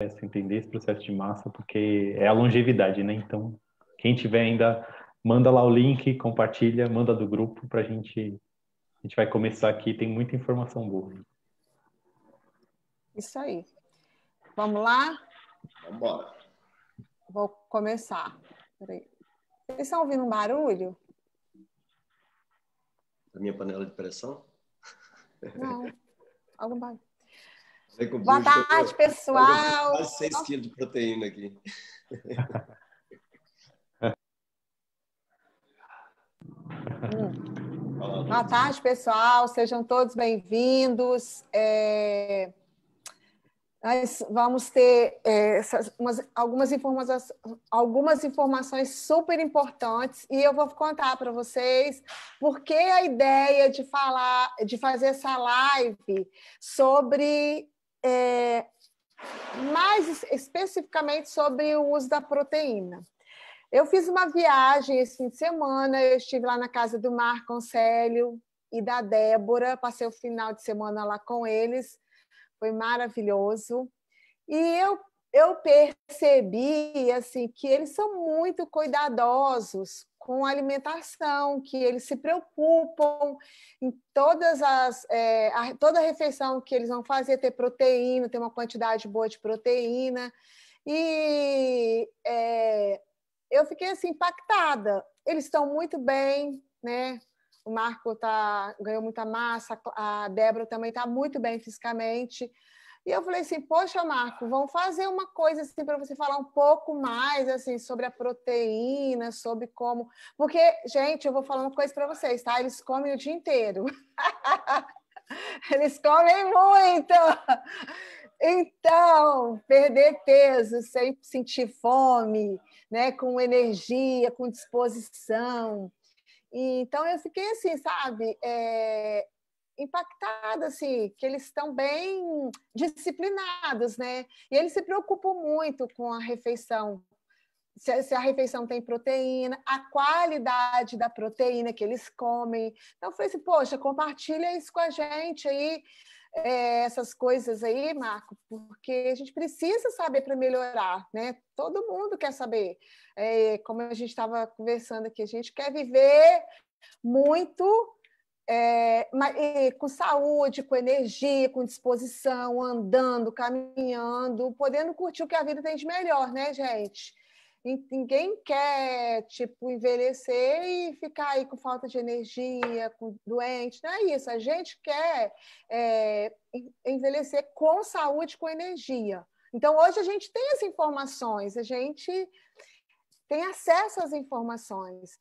entender esse processo de massa, porque é a longevidade, né? Então, quem tiver ainda, manda lá o link, compartilha, manda do grupo pra gente. A gente vai começar aqui, tem muita informação boa. Isso aí. Vamos lá? Vamos embora. Vou começar. Peraí. Vocês estão ouvindo um barulho? A minha panela de pressão? Não. Algum barulho. Boa tarde, pessoal. Quase 6 quilos de proteína aqui. Boa tarde, pessoal. Sejam todos bem-vindos. Nós vamos ter algumas informações super importantes e eu vou contar para vocês por que a ideia de fazer essa live sobre mais especificamente sobre o uso da proteína. Eu fiz uma viagem esse fim de semana, eu estive lá na casa do Marco Ancélio e da Débora, passei o final de semana lá com eles, foi maravilhoso. E eu percebi assim, que eles são muito cuidadosos com a alimentação, que eles se preocupam em toda a refeição que eles vão fazer, ter proteína, ter uma quantidade boa de proteína. E eu fiquei assim, impactada. Eles estão muito bem, né? O Marco ganhou muita massa, a Débora também está muito bem fisicamente. E eu falei assim, poxa, Marco, vamos fazer uma coisa assim para você falar um pouco mais assim sobre a proteína, sobre como... Porque, gente, eu vou falar uma coisa para vocês, tá? Eles comem o dia inteiro. Eles comem muito! Então, perder peso sem sentir fome, né? Com energia, com disposição. Então, eu fiquei assim, sabe... impactada, assim, que eles estão bem disciplinados, né? E eles se preocupam muito com a refeição, se a refeição tem proteína, a qualidade da proteína que eles comem. Então, eu falei assim, poxa, compartilha isso com a gente aí, essas coisas aí, Marco, porque a gente precisa saber para melhorar, né? Todo mundo quer saber. Como a gente estava conversando aqui, a gente quer viver muito... com saúde, com energia, com disposição, andando, caminhando, podendo curtir o que a vida tem de melhor, né, gente? Ninguém quer, tipo, envelhecer e ficar aí com falta de energia, doente, não é isso. A gente quer envelhecer com saúde, com energia. Então, hoje a gente tem as informações, a gente tem acesso às informações.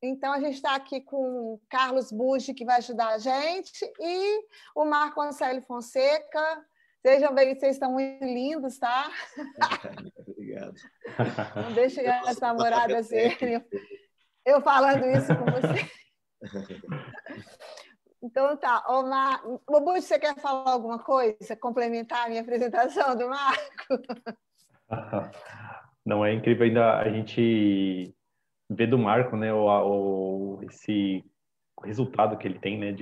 Então, a gente está aqui com o Carlos Bugi, que vai ajudar a gente, e o Marco Ancélio Fonseca. Sejam bem-vindos, vocês estão muito lindos, tá? Obrigado. Não deixem as namoradas verem eu falando isso com você. Então, tá. O Bugi, você quer falar alguma coisa? Complementar a minha apresentação do Marco? Não, é incrível ainda a gente... ver do Marco, né, esse resultado que ele tem, né,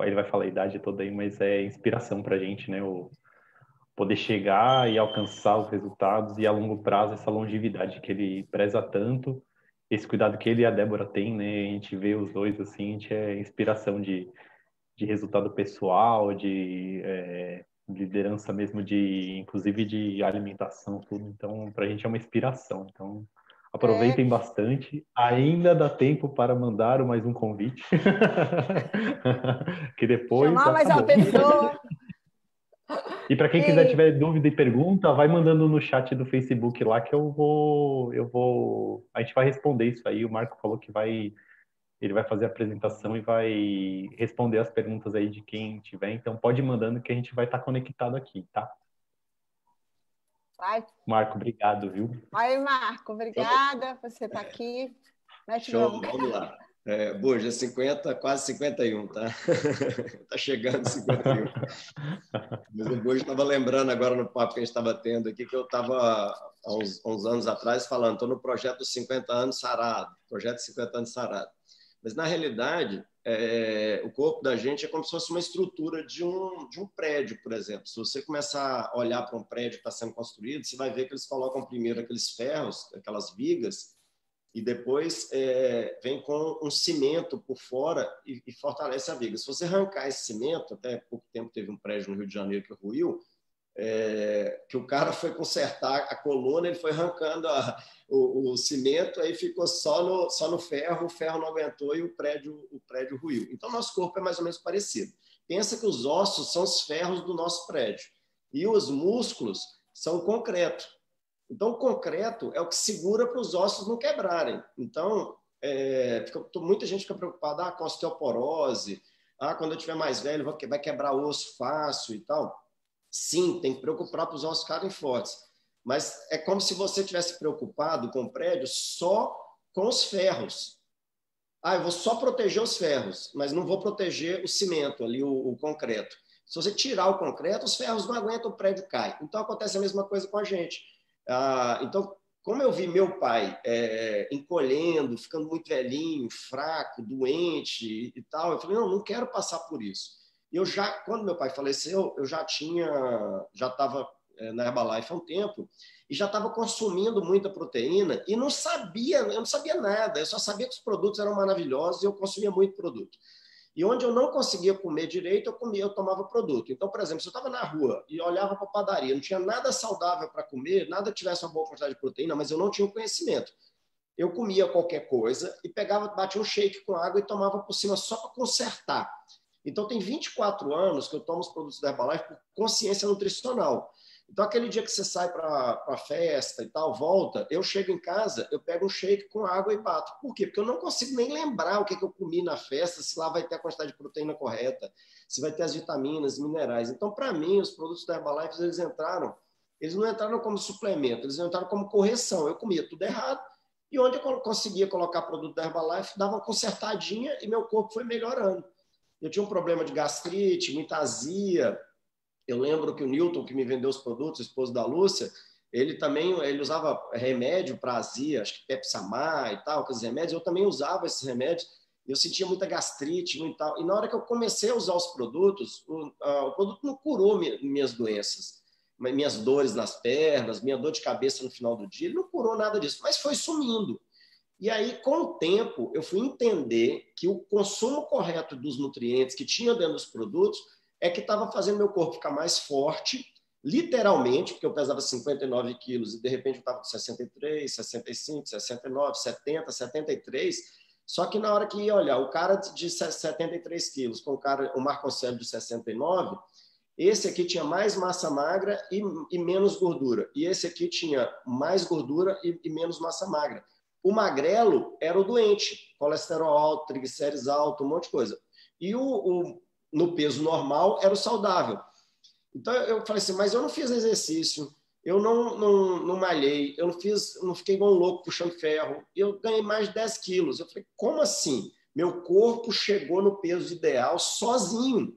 ele vai falar a idade toda aí, mas é inspiração pra gente, né, poder chegar e alcançar os resultados e a longo prazo essa longevidade que ele preza tanto, esse cuidado que ele e a Débora têm, né, a gente vê os dois assim, a gente é inspiração de resultado pessoal, de liderança mesmo, inclusive de alimentação, tudo, então pra gente é uma inspiração, então aproveitem bastante. Ainda dá tempo para mandar mais um convite. Que depois chamar mais uma pessoa. E para quem quiser tiver dúvida e pergunta, vai mandando no chat do Facebook lá que a gente vai responder isso aí. O Marco falou que ele vai fazer a apresentação e vai responder as perguntas aí de quem tiver. Então pode ir mandando que a gente vai estar conectado aqui, tá? Vai. Marco, obrigado, viu? Vai, Marco, obrigada por você estar aqui. Show, vamos lá. Bugi, 50, quase 51, tá? Tá chegando 51. Mas o Bugi estava lembrando agora no papo que a gente estava tendo aqui, que eu estava, há uns anos atrás, falando, estou no projeto dos 50 anos sarado, projeto 50 anos sarado. Mas, na realidade, o corpo da gente é como se fosse uma estrutura de um prédio, por exemplo. Se você começar a olhar para um prédio que está sendo construído, você vai ver que eles colocam primeiro aqueles ferros, aquelas vigas, e depois vem com um cimento por fora e fortalece a viga. Se você arrancar esse cimento, até pouco tempo teve um prédio no Rio de Janeiro que ruiu, que o cara foi consertar a coluna, ele foi arrancando o cimento, aí ficou só no ferro, o ferro não aguentou e o prédio ruiu. Então, nosso corpo é mais ou menos parecido. Pensa que os ossos são os ferros do nosso prédio e os músculos são o concreto. Então, o concreto é o que segura para os ossos não quebrarem. Então, muita gente fica preocupada com osteoporose, quando eu estiver mais velho vai quebrar osso fácil e tal. Sim, tem que preocupar para os ossos ficarem fortes. Mas é como se você tivesse preocupado com o prédio só com os ferros. Eu vou só proteger os ferros, mas não vou proteger o cimento ali, o concreto. Se você tirar o concreto, os ferros não aguentam, o prédio cai. Então, acontece a mesma coisa com a gente. Então, como eu vi meu pai encolhendo, ficando muito velhinho, fraco, doente e tal, eu falei, não quero passar por isso. E quando meu pai faleceu, eu já estava na Herbalife há um tempo e já estava consumindo muita proteína e eu não sabia nada, eu só sabia que os produtos eram maravilhosos e eu consumia muito produto. E onde eu não conseguia comer direito, eu tomava produto. Então, por exemplo, se eu estava na rua e olhava para a padaria, não tinha nada saudável para comer, nada que tivesse uma boa quantidade de proteína, mas eu não tinha o conhecimento. Eu comia qualquer coisa e batia um shake com água e tomava por cima só para consertar. Então, tem 24 anos que eu tomo os produtos da Herbalife por consciência nutricional. Então, aquele dia que você sai para a festa e tal, volta, eu chego em casa, eu pego um shake com água e bato. Por quê? Porque eu não consigo nem lembrar o que eu comi na festa, se lá vai ter a quantidade de proteína correta, se vai ter as vitaminas, minerais. Então, para mim, os produtos da Herbalife, eles não entraram como suplemento, eles entraram como correção. Eu comia tudo errado e onde eu conseguia colocar produto da Herbalife, dava uma consertadinha e meu corpo foi melhorando. Eu tinha um problema de gastrite, muita azia. Eu lembro que o Newton, que me vendeu os produtos, esposo da Lúcia, ele usava remédio para azia, acho que Pepsamar e tal, aqueles remédios. Eu também usava esses remédios. Eu sentia muita gastrite e tal. E na hora que eu comecei a usar os produtos, o produto não curou minhas doenças, minhas dores nas pernas, minha dor de cabeça no final do dia. Ele não curou nada disso, mas foi sumindo. E aí, com o tempo, eu fui entender que o consumo correto dos nutrientes que tinha dentro dos produtos é que estava fazendo meu corpo ficar mais forte, literalmente, porque eu pesava 59 quilos e, de repente, eu estava com 63, 65, 69, 70, 73. Só que na hora que ia olhar o cara de 73 quilos com o Marco Aurélio de 69, esse aqui tinha mais massa magra e menos gordura. E esse aqui tinha mais gordura e menos massa magra. O magrelo era o doente, colesterol alto, triglicérides alto, um monte de coisa. E no peso normal era o saudável. Então eu falei assim, mas eu não fiz exercício, eu não malhei, eu não fiquei igual um louco puxando ferro, eu ganhei mais de 10 quilos. Eu falei, como assim? Meu corpo chegou no peso ideal sozinho,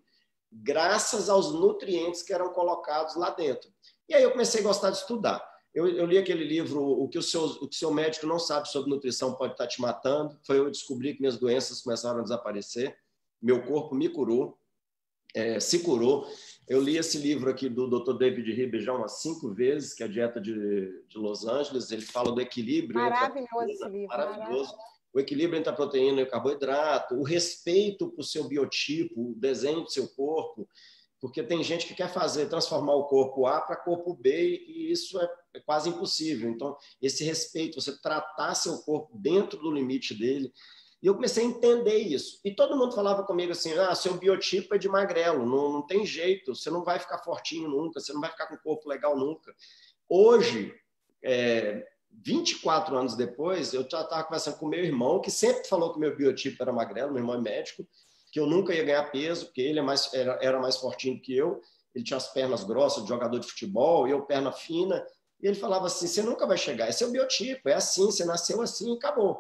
graças aos nutrientes que eram colocados lá dentro. E aí eu comecei a gostar de estudar. Eu li aquele livro, o que o seu médico não sabe sobre nutrição pode estar te matando. Foi eu descobri que minhas doenças começaram a desaparecer. Meu corpo me curou, se curou. Eu li esse livro aqui do Dr. David Ribe já umas 5 vezes, que é a Dieta de Los Angeles. Ele fala do equilíbrio. Maravilhoso esse livro. Maravilhoso. O equilíbrio entre a proteína e o carboidrato, o respeito para o seu biotipo, o desenho do seu corpo. Porque tem gente que quer transformar o corpo A para corpo B e isso é quase impossível. Então, esse respeito, você tratar seu corpo dentro do limite dele. E eu comecei a entender isso. E todo mundo falava comigo assim, seu biotipo é de magrelo, não tem jeito, você não vai ficar fortinho nunca, você não vai ficar com o corpo legal nunca. Hoje, 24 anos depois, eu já estava conversando com meu irmão, que sempre falou que meu biotipo era magrelo, meu irmão é médico, que eu nunca ia ganhar peso, porque ele era mais fortinho que eu, ele tinha as pernas grossas de jogador de futebol, e eu perna fina, e ele falava assim, você nunca vai chegar, esse é o biotipo, é assim, você nasceu assim e acabou.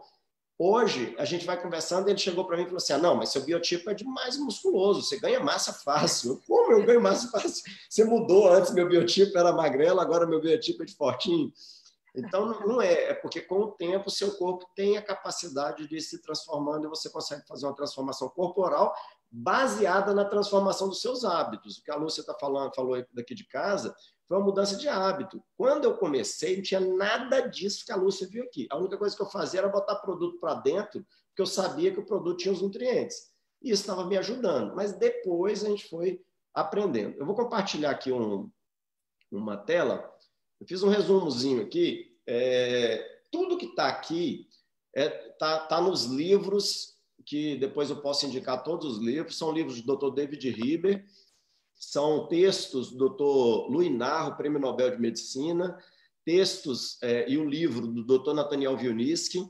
Hoje, a gente vai conversando, e ele chegou para mim e falou assim, não, mas seu biotipo é de mais musculoso, você ganha massa fácil. Como eu ganho massa fácil? Você mudou, antes meu biotipo era magrelo, agora meu biotipo é de fortinho. Então, não é. É porque, com o tempo, o seu corpo tem a capacidade de ir se transformando e você consegue fazer uma transformação corporal baseada na transformação dos seus hábitos. O que a Lúcia falou daqui de casa foi uma mudança de hábito. Quando eu comecei, não tinha nada disso que a Lúcia viu aqui. A única coisa que eu fazia era botar produto para dentro, porque eu sabia que o produto tinha os nutrientes. E isso estava me ajudando. Mas depois a gente foi aprendendo. Eu vou compartilhar aqui uma tela. Eu fiz um resumozinho aqui. Tudo que está aqui está nos livros, que depois eu posso indicar todos os livros. São livros do Dr. David Riber, são textos do Dr. Louis Narro, Prêmio Nobel de Medicina, textos e o livro do Dr. Nathaniel Wilnitzki,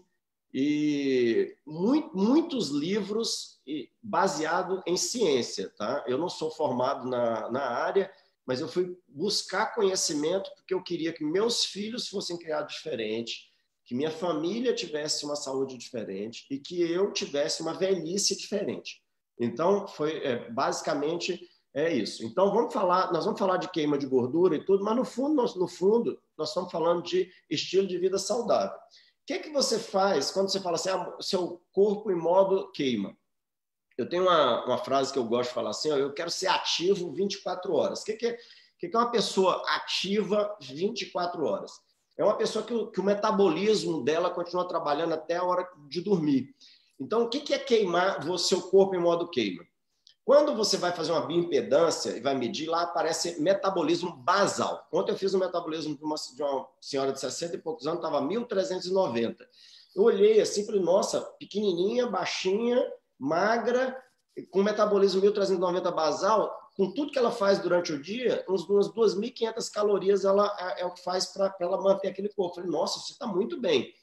e muitos livros baseados em ciência. Tá? Eu não sou formado na área, mas eu fui buscar conhecimento porque eu queria que meus filhos fossem criados diferente, que minha família tivesse uma saúde diferente e que eu tivesse uma velhice diferente. Então, basicamente isso. Então, nós vamos falar de queima de gordura e tudo, mas no fundo, nós estamos falando de estilo de vida saudável. O que você faz quando você fala assim, seu corpo em modo queima? Eu tenho uma frase que eu gosto de falar assim, eu quero ser ativo 24 horas. O que é uma pessoa ativa 24 horas? É uma pessoa que o metabolismo dela continua trabalhando até a hora de dormir. Então, o que é queimar o seu corpo em modo queima? Quando você vai fazer uma bioimpedância e vai medir, lá aparece metabolismo basal. Ontem eu fiz um metabolismo de uma senhora de 60 e poucos anos, estava 1.390. Eu olhei assim e falei, nossa, pequenininha, baixinha, magra, com metabolismo 1.390 basal, com tudo que ela faz durante o dia, umas 2.500 calorias é o que faz para ela manter aquele corpo. Eu falei, nossa, você está muito bem.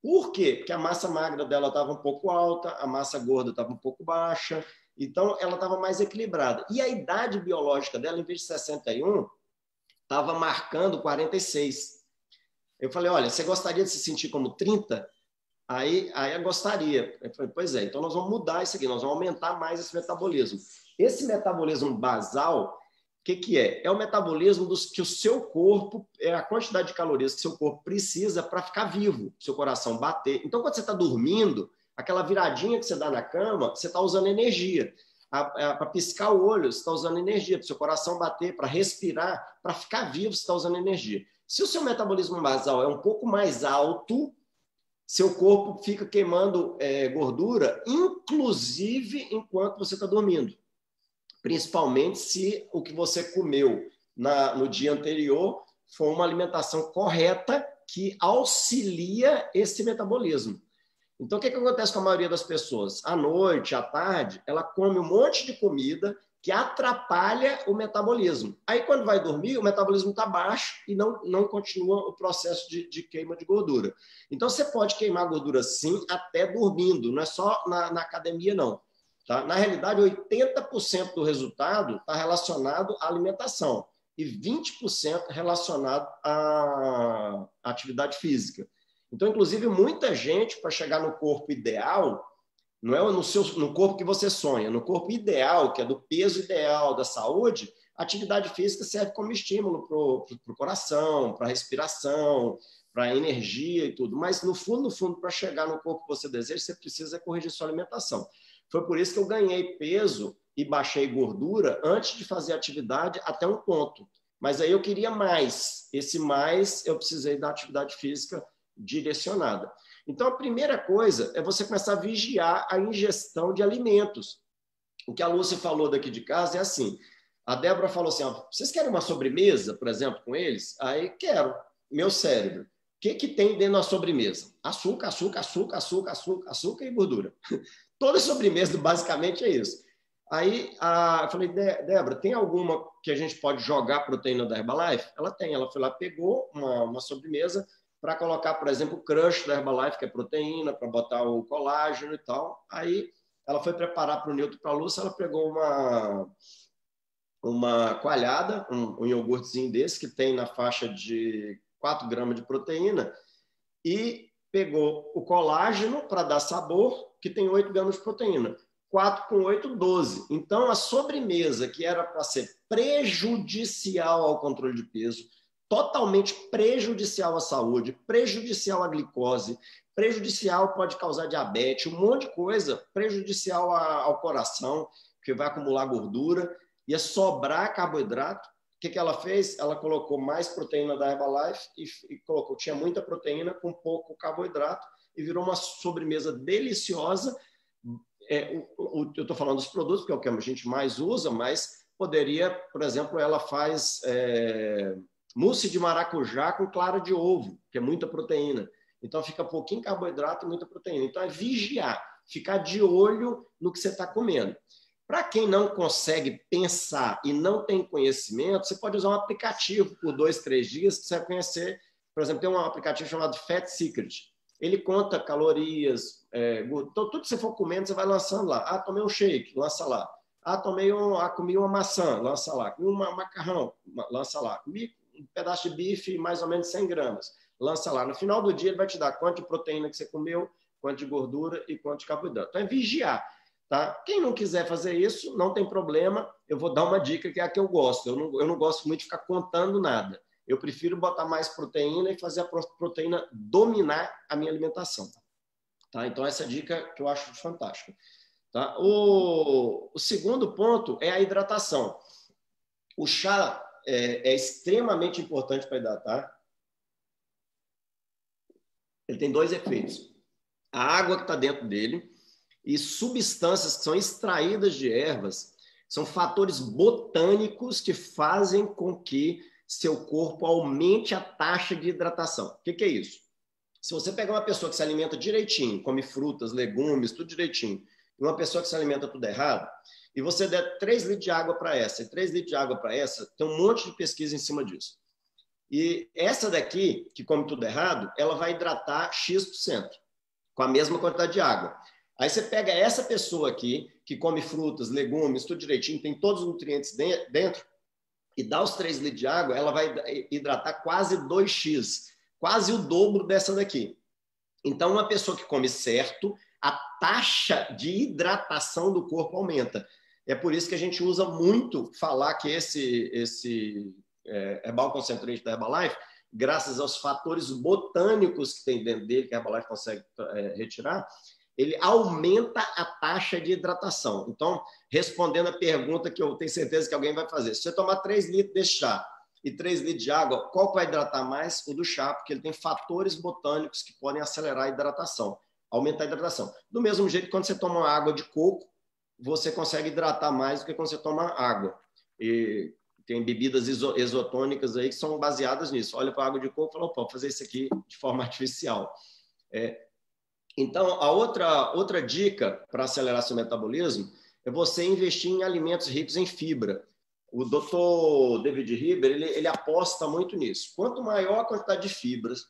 Por quê? Porque a massa magra dela estava um pouco alta, a massa gorda estava um pouco baixa, então ela estava mais equilibrada. E a idade biológica dela, em vez de 61, estava marcando 46. Eu falei, olha, você gostaria de se sentir como 30? Aí eu gostaria. Eu falei, pois é, então nós vamos mudar isso aqui, nós vamos aumentar mais esse metabolismo. Esse metabolismo basal, o que é? É o metabolismo que o seu corpo, é a quantidade de calorias que o seu corpo precisa para ficar vivo, seu coração bater. Então, quando você está dormindo, aquela viradinha que você dá na cama, você está usando energia. Para piscar o olho, você está usando energia. Para o seu coração bater, para respirar, para ficar vivo, você está usando energia. Se o seu metabolismo basal é um pouco mais alto, seu corpo fica queimando gordura, inclusive enquanto você está dormindo. Principalmente se o que você comeu no dia anterior for uma alimentação correta que auxilia esse metabolismo. Então, o que acontece com a maioria das pessoas? À noite, à tarde, ela come um monte de comida que atrapalha o metabolismo. Aí, quando vai dormir, o metabolismo está baixo e não continua o processo de queima de gordura. Então, você pode queimar gordura, sim, até dormindo. Não é só na academia, não. Tá? Na realidade, 80% do resultado está relacionado à alimentação e 20% relacionado à atividade física. Então, inclusive, muita gente, para chegar no corpo ideal, não é no corpo que você sonha, no corpo ideal, que é do peso ideal, da saúde, a atividade física serve como estímulo para o coração, para a respiração, para a energia e tudo. Mas, no fundo, para chegar no corpo que você deseja, você precisa corrigir sua alimentação. Foi por isso que eu ganhei peso e baixei gordura antes de fazer atividade até um ponto. Mas aí eu queria mais. Esse mais, eu precisei da atividade física direcionada. Então, a primeira coisa é você começar a vigiar a ingestão de alimentos. O que a Lúcia falou daqui de casa é assim, a Débora falou assim, vocês querem uma sobremesa, por exemplo, com eles? Aí, quero. Meu cérebro. O que tem dentro da sobremesa? Açúcar, açúcar, açúcar, açúcar, açúcar, açúcar e gordura. Toda sobremesa, basicamente, é isso. Aí, eu falei, Débora, tem alguma que a gente pode jogar proteína da Herbalife? Ela tem. Ela foi lá, pegou uma sobremesa para colocar, por exemplo, o crush da Herbalife, que é proteína, para botar o colágeno e tal. Aí, ela foi preparar para o Nilton e para a Lúcia, ela pegou uma coalhada, um iogurtezinho desse, que tem na faixa de 4 gramas de proteína, e pegou o colágeno para dar sabor, que tem 8 gramas de proteína. 4 com 8, 12. Então, a sobremesa, que era para ser prejudicial ao controle de peso, totalmente prejudicial à saúde, prejudicial à glicose, prejudicial, pode causar diabetes, um monte de coisa, prejudicial ao coração, que vai acumular gordura, ia sobrar carboidrato. O que ela fez? Ela colocou mais proteína da Herbalife e colocou, tinha muita proteína com pouco carboidrato e virou uma sobremesa deliciosa. Eu estou falando dos produtos, porque é o que a gente mais usa, mas poderia, por exemplo, ela faz mousse de maracujá com clara de ovo, que é muita proteína. Então, fica pouquinho carboidrato e muita proteína. Então, é vigiar, ficar de olho no que você está comendo. Para quem não consegue pensar e não tem conhecimento, você pode usar um aplicativo por 2, 3 dias que você vai conhecer. Por exemplo, tem um aplicativo chamado Fat Secret. Ele conta calorias, então, tudo que você for comendo, você vai lançando lá. Ah, tomei um shake, lança lá. Ah, comi uma maçã, lança lá. Comi um macarrão, lança lá. Comi um pedaço de bife, mais ou menos 100 gramas, lança lá. No final do dia, ele vai te dar quanto de proteína que você comeu, quanto de gordura e quanto de carboidrato. Então, é vigiar. Tá? Quem não quiser fazer isso, não tem problema. Eu vou dar uma dica que é a que eu gosto. Eu não gosto muito de ficar contando nada. Eu prefiro botar mais proteína e fazer a proteína dominar a minha alimentação. Tá? Então, essa dica que eu acho fantástica. Tá? O segundo ponto é a hidratação. O chá é extremamente importante para hidratar. Ele tem 2 efeitos. A água que está dentro dele e substâncias que são extraídas de ervas são fatores botânicos que fazem com que seu corpo aumente a taxa de hidratação. O que é isso? Se você pegar uma pessoa que se alimenta direitinho, come frutas, legumes, tudo direitinho, e uma pessoa que se alimenta tudo errado, e você der 3 litros de água para essa e 3 litros de água para essa, tem um monte de pesquisa em cima disso. E essa daqui, que come tudo errado, ela vai hidratar X%, com a mesma quantidade de água. Aí você pega essa pessoa aqui, que come frutas, legumes, tudo direitinho, tem todos os nutrientes dentro, e dá os 3 litros de água, ela vai hidratar quase 2x, quase o dobro dessa daqui. Então, uma pessoa que come certo, a taxa de hidratação do corpo aumenta. É por isso que a gente usa muito falar que esse Herbal Concentrate da Herbalife, graças aos fatores botânicos que tem dentro dele, que a Herbalife consegue retirar, ele aumenta a taxa de hidratação. Então, respondendo a pergunta que eu tenho certeza que alguém vai fazer, se você tomar 3 litros desse chá e 3 litros de água, qual vai hidratar mais? O do chá, porque ele tem fatores botânicos que podem acelerar a hidratação, aumentar a hidratação. Do mesmo jeito que quando você toma água de coco, você consegue hidratar mais do que quando você toma água. E tem bebidas isotônicas aí que são baseadas nisso. Olha para a água de coco e fala, vou fazer isso aqui de forma artificial. Então, a outra dica para acelerar seu metabolismo é você investir em alimentos ricos em fibra. O Dr. David Heber, ele aposta muito nisso. Quanto maior a quantidade de fibras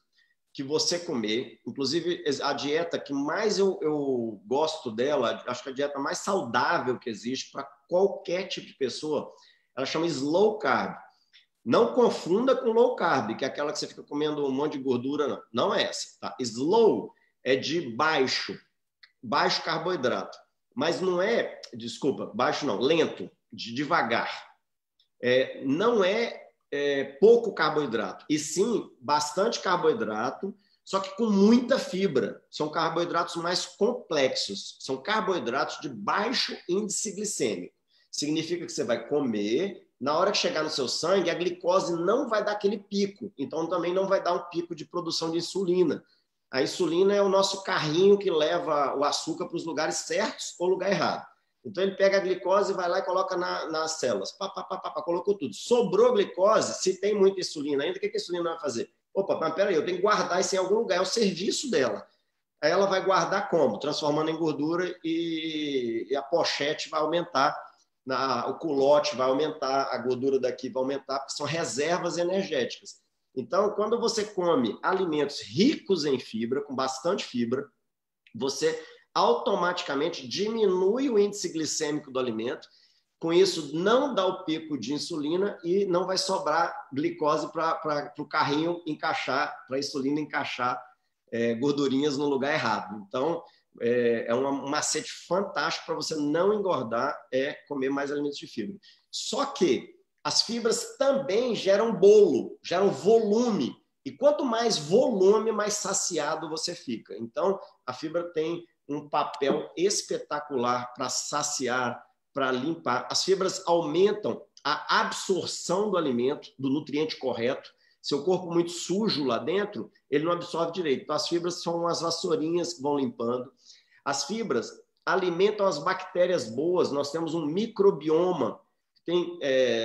que você comer, inclusive a dieta que mais eu gosto dela, acho que a dieta mais saudável que existe para qualquer tipo de pessoa, ela chama Slow Carb. Não confunda com Low Carb, que é aquela que você fica comendo um monte de gordura, não. Não é essa. Tá? Slow é de baixo carboidrato. Mas não é, baixo não, lento, de devagar. Não é pouco carboidrato, e sim bastante carboidrato, só que com muita fibra. São carboidratos mais complexos, são carboidratos de baixo índice glicêmico. Significa que você vai comer, na hora que chegar no seu sangue, a glicose não vai dar aquele pico, então também não vai dar um pico de produção de insulina. A insulina é o nosso carrinho que leva o açúcar para os lugares certos ou lugar errado. Então, ele pega a glicose e vai lá e coloca nas células. Colocou tudo. Sobrou glicose, se tem muita insulina ainda, o que a insulina vai fazer? Opa, mas peraí, eu tenho que guardar isso em algum lugar, é o serviço dela. Aí ela vai guardar como? Transformando em gordura e a pochete vai aumentar, o culote vai aumentar, a gordura daqui vai aumentar, porque são reservas energéticas. Então, quando você come alimentos ricos em fibra, com bastante fibra, você automaticamente diminui o índice glicêmico do alimento. Com isso, não dá o pico de insulina e não vai sobrar glicose para o carrinho encaixar, para a insulina encaixar gordurinhas no lugar errado. Então, é um macete fantástico para você não engordar, comer mais alimentos de fibra. Só que As fibras também geram bolo, geram volume. E quanto mais volume, mais saciado você fica. Então, a fibra tem um papel espetacular para saciar, para limpar. As fibras aumentam a absorção do alimento, do nutriente correto. Seu corpo muito sujo lá dentro, ele não absorve direito. Então, as fibras são as vassourinhas que vão limpando. As fibras alimentam as bactérias boas. Nós temos um microbioma. Tem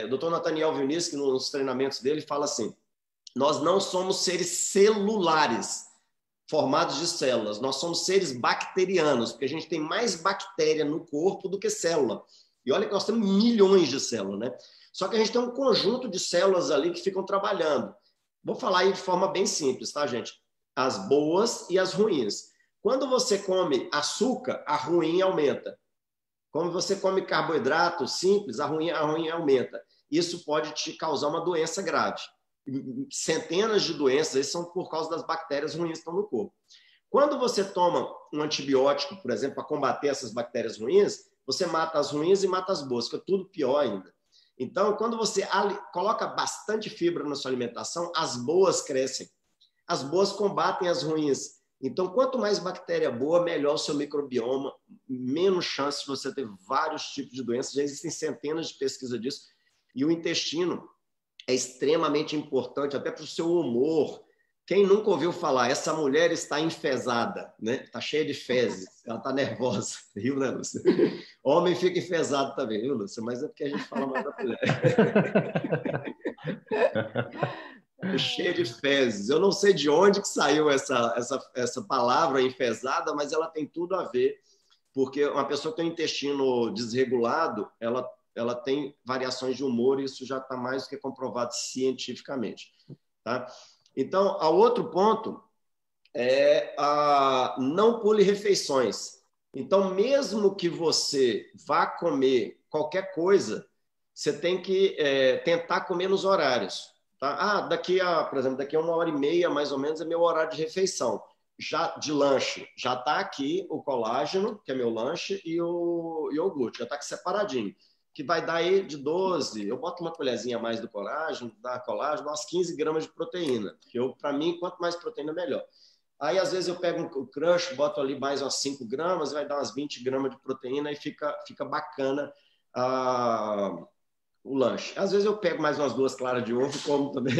o Dr. Nathaniel Vinícius, que nos treinamentos dele fala assim: nós não somos seres celulares, formados de células. Nós somos seres bacterianos, porque a gente tem mais bactéria no corpo do que célula. E olha que nós temos milhões de células, né? Só que a gente tem um conjunto de células ali que ficam trabalhando. Vou falar aí de forma bem simples, tá, gente? As boas e as ruins. Quando você come açúcar, a ruim aumenta. Quando você come carboidrato simples, a ruim aumenta. Isso pode te causar uma doença grave. Centenas de doenças são por causa das bactérias ruins que estão no corpo. Quando você toma um antibiótico, por exemplo, para combater essas bactérias ruins, você mata as ruins e mata as boas, fica tudo pior ainda. Então, quando você coloca bastante fibra na sua alimentação, as boas crescem. As boas combatem as ruins. Então, quanto mais bactéria boa, melhor o seu microbioma, menos chance de você ter vários tipos de doenças. Já existem centenas de pesquisas disso. E o intestino é extremamente importante, até para o seu humor. Quem nunca ouviu falar, essa mulher está enfesada, né? Está cheia de fezes, ela está nervosa. Viu, né, Lúcia? Homem fica enfesado também, viu, Lúcia? Mas é porque a gente fala mais da mulher. Cheia de fezes. Eu não sei de onde que saiu essa palavra enfesada, mas ela tem tudo a ver, porque uma pessoa que tem o intestino desregulado, ela tem variações de humor, e isso já está mais do que comprovado cientificamente. Tá? Então, o outro ponto é não pule refeições. Então, mesmo que você vá comer qualquer coisa, você tem que tentar comer nos horários. Tá? Por exemplo, daqui a 1h30, mais ou menos, é meu horário de refeição. Já de lanche, já está aqui o colágeno, que é meu lanche, e o iogurte, já está aqui separadinho, que vai dar aí de 12, eu boto uma colherzinha a mais do colágeno, umas 15 gramas de proteína, que para mim, quanto mais proteína, melhor. Aí, às vezes, eu pego o crush, boto ali mais umas 5 gramas, vai dar umas 20 gramas de proteína e fica bacana o lanche. Às vezes, eu pego mais umas 2 claras de ovo e como também.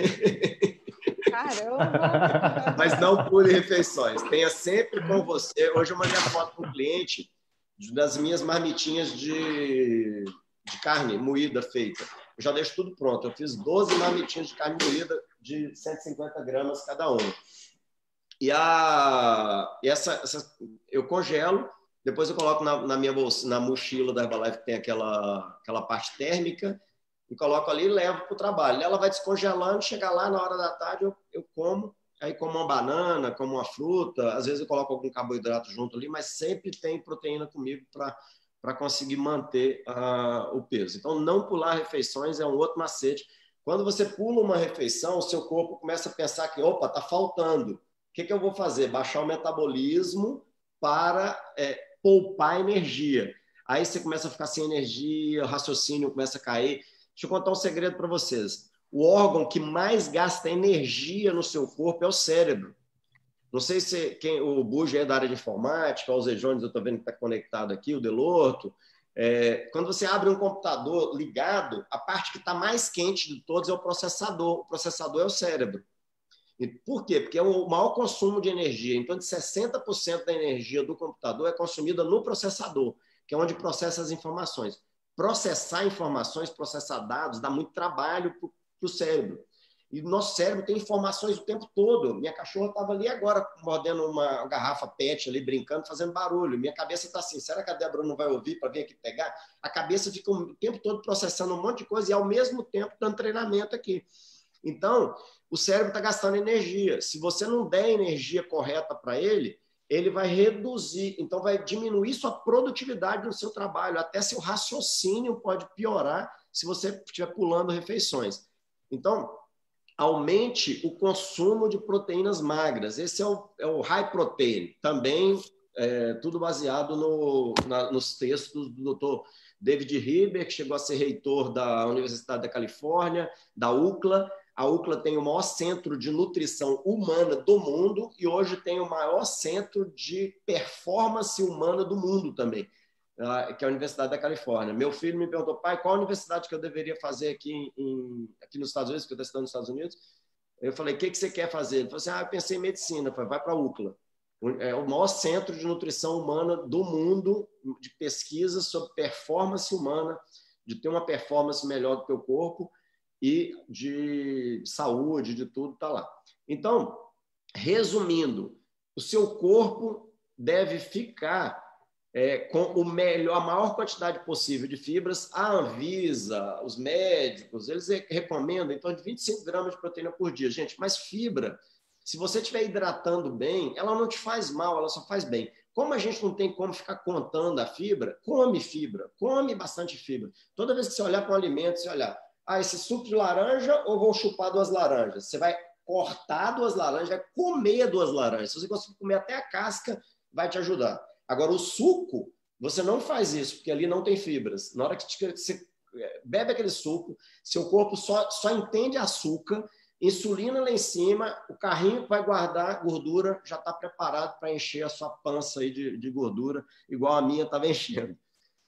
Caramba! Mas não pule refeições. Tenha sempre com você. Hoje eu mandei a foto para um cliente das minhas marmitinhas de carne moída feita. Eu já deixo tudo pronto. Eu fiz 12 marmitinhas de carne moída de 150 gramas cada uma. E essa eu congelo, depois eu coloco na minha bolsa, na mochila da Herbalife, que tem aquela parte térmica, e coloco ali e levo para o trabalho. Ela vai descongelando, chegar lá na hora da tarde, eu como, aí como uma banana, como uma fruta, às vezes eu coloco algum carboidrato junto ali, mas sempre tem proteína comigo para conseguir manter o peso. Então, não pular refeições é um outro macete. Quando você pula uma refeição, o seu corpo começa a pensar que, opa, está faltando. O que eu vou fazer? Baixar o metabolismo para poupar energia. Aí você começa a ficar sem energia, o raciocínio começa a cair. Deixa eu contar um segredo para vocês. O órgão que mais gasta energia no seu corpo é o cérebro. Não sei se o Buja é da área de informática, o Zé Jones, eu estou vendo que está conectado aqui, o Delorto. Quando você abre um computador ligado, a parte que está mais quente de todos é o processador. O processador é o cérebro. E por quê? Porque é o maior consumo de energia. Então, de 60% da energia do computador é consumida no processador, que é onde processa as informações. Processar informações, processar dados, dá muito trabalho para o cérebro. E o nosso cérebro tem informações o tempo todo. Minha cachorra estava ali agora, mordendo uma garrafa PET ali, brincando, fazendo barulho. Minha cabeça está assim, será que a Débora não vai ouvir para vir aqui pegar? A cabeça fica o tempo todo processando um monte de coisa e, ao mesmo tempo, dando treinamento aqui. Então, o cérebro está gastando energia. Se você não der a energia correta para ele, ele vai reduzir. Então, vai diminuir sua produtividade no seu trabalho. Até seu raciocínio pode piorar se você estiver pulando refeições. Então, aumente o consumo de proteínas magras. Esse é o high protein. Também tudo baseado nos textos do Dr. David Hilbert, que chegou a ser reitor da Universidade da Califórnia, da UCLA. A UCLA tem o maior centro de nutrição humana do mundo e hoje tem o maior centro de performance humana do mundo também, que é a Universidade da Califórnia. Meu filho me perguntou, pai, qual a universidade que eu deveria fazer aqui nos Estados Unidos, porque eu estou estudando nos Estados Unidos? Eu falei, o que você quer fazer? Ele falou assim, eu pensei em medicina. Eu falei, vai para a UCLA. É o maior centro de nutrição humana do mundo, de pesquisa sobre performance humana, de ter uma performance melhor do teu corpo e de saúde, de tudo, está lá. Então, resumindo, o seu corpo deve ficar com a maior quantidade possível de fibras. A Anvisa, os médicos, eles recomendam em torno de 25 gramas de proteína por dia. Gente, mas fibra, se você estiver hidratando bem, ela não te faz mal, ela só faz bem. Como a gente não tem como ficar contando a fibra, come bastante fibra. Toda vez que você olhar para um alimento, você olhar, esse suco de laranja ou vou chupar 2 laranjas? Você vai cortar 2 laranjas, vai comer 2 laranjas. Se você conseguir comer até a casca, vai te ajudar. Agora, o suco, você não faz isso, porque ali não tem fibras. Na hora que você bebe aquele suco, seu corpo só entende açúcar, insulina lá em cima, o carrinho que vai guardar gordura já está preparado para encher a sua pança aí de gordura, igual a minha estava enchendo.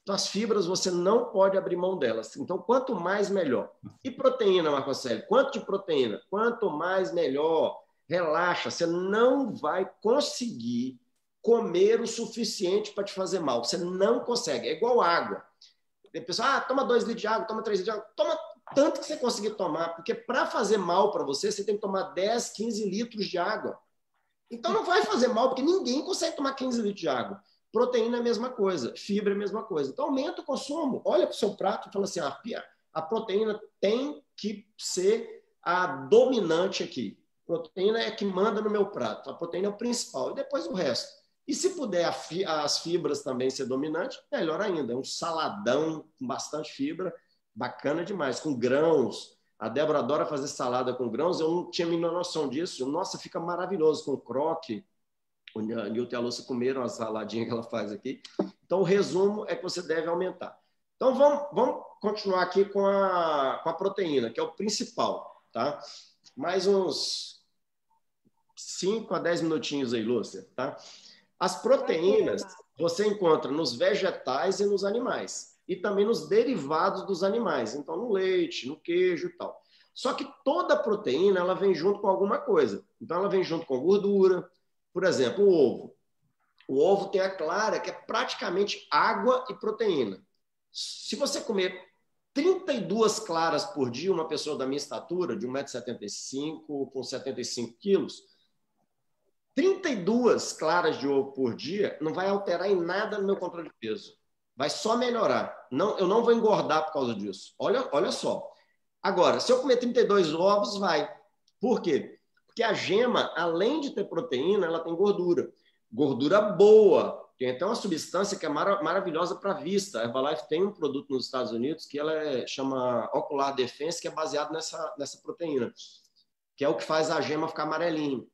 Então, as fibras, você não pode abrir mão delas. Então, quanto mais, melhor. E proteína, Marco Célio? Quanto de proteína? Quanto mais, melhor. Relaxa, você não vai conseguir comer o suficiente para te fazer mal. Você não consegue. É igual água. Tem pessoa, toma 2 litros de água, toma 3 litros de água. Toma tanto que você conseguir tomar, porque para fazer mal para você, você tem que tomar 10, 15 litros de água. Então, não vai fazer mal, porque ninguém consegue tomar 15 litros de água. Proteína é a mesma coisa, fibra é a mesma coisa. Então, aumenta o consumo. Olha para o seu prato e fala assim, a proteína tem que ser a dominante aqui. A proteína é que manda no meu prato. A proteína é o principal. E depois o resto. E se puder as fibras também ser dominante, melhor ainda. É um saladão com bastante fibra, bacana demais, com grãos. A Débora adora fazer salada com grãos. Eu não tinha a mínima noção disso. Nossa, fica maravilhoso com croque. O Nilton e a Lúcia comeram a saladinha que ela faz aqui. Então, o resumo é que você deve aumentar. Então, vamos continuar aqui com a proteína, que é o principal. Tá? Mais uns 5 a 10 minutinhos aí, Lúcia. Tá? As proteínas você encontra nos vegetais e nos animais. E também nos derivados dos animais. Então, no leite, no queijo e tal. Só que toda proteína ela vem junto com alguma coisa. Então, ela vem junto com gordura. Por exemplo, o ovo. O ovo tem a clara, que é praticamente água e proteína. Se você comer 32 claras por dia, uma pessoa da minha estatura, de 1,75 m, com 75 quilos, 32 claras de ovo por dia não vai alterar em nada no meu controle de peso. Vai só melhorar. Eu não vou engordar por causa disso. Olha só. Agora, se eu comer 32 ovos, vai. Por quê? Porque a gema, além de ter proteína, ela tem gordura. Gordura boa. Tem até uma substância que é maravilhosa para a vista. A Herbalife tem um produto nos Estados Unidos que ela chama Ocular Defense, que é baseado nessa proteína, que é o que faz a gema ficar amarelinho.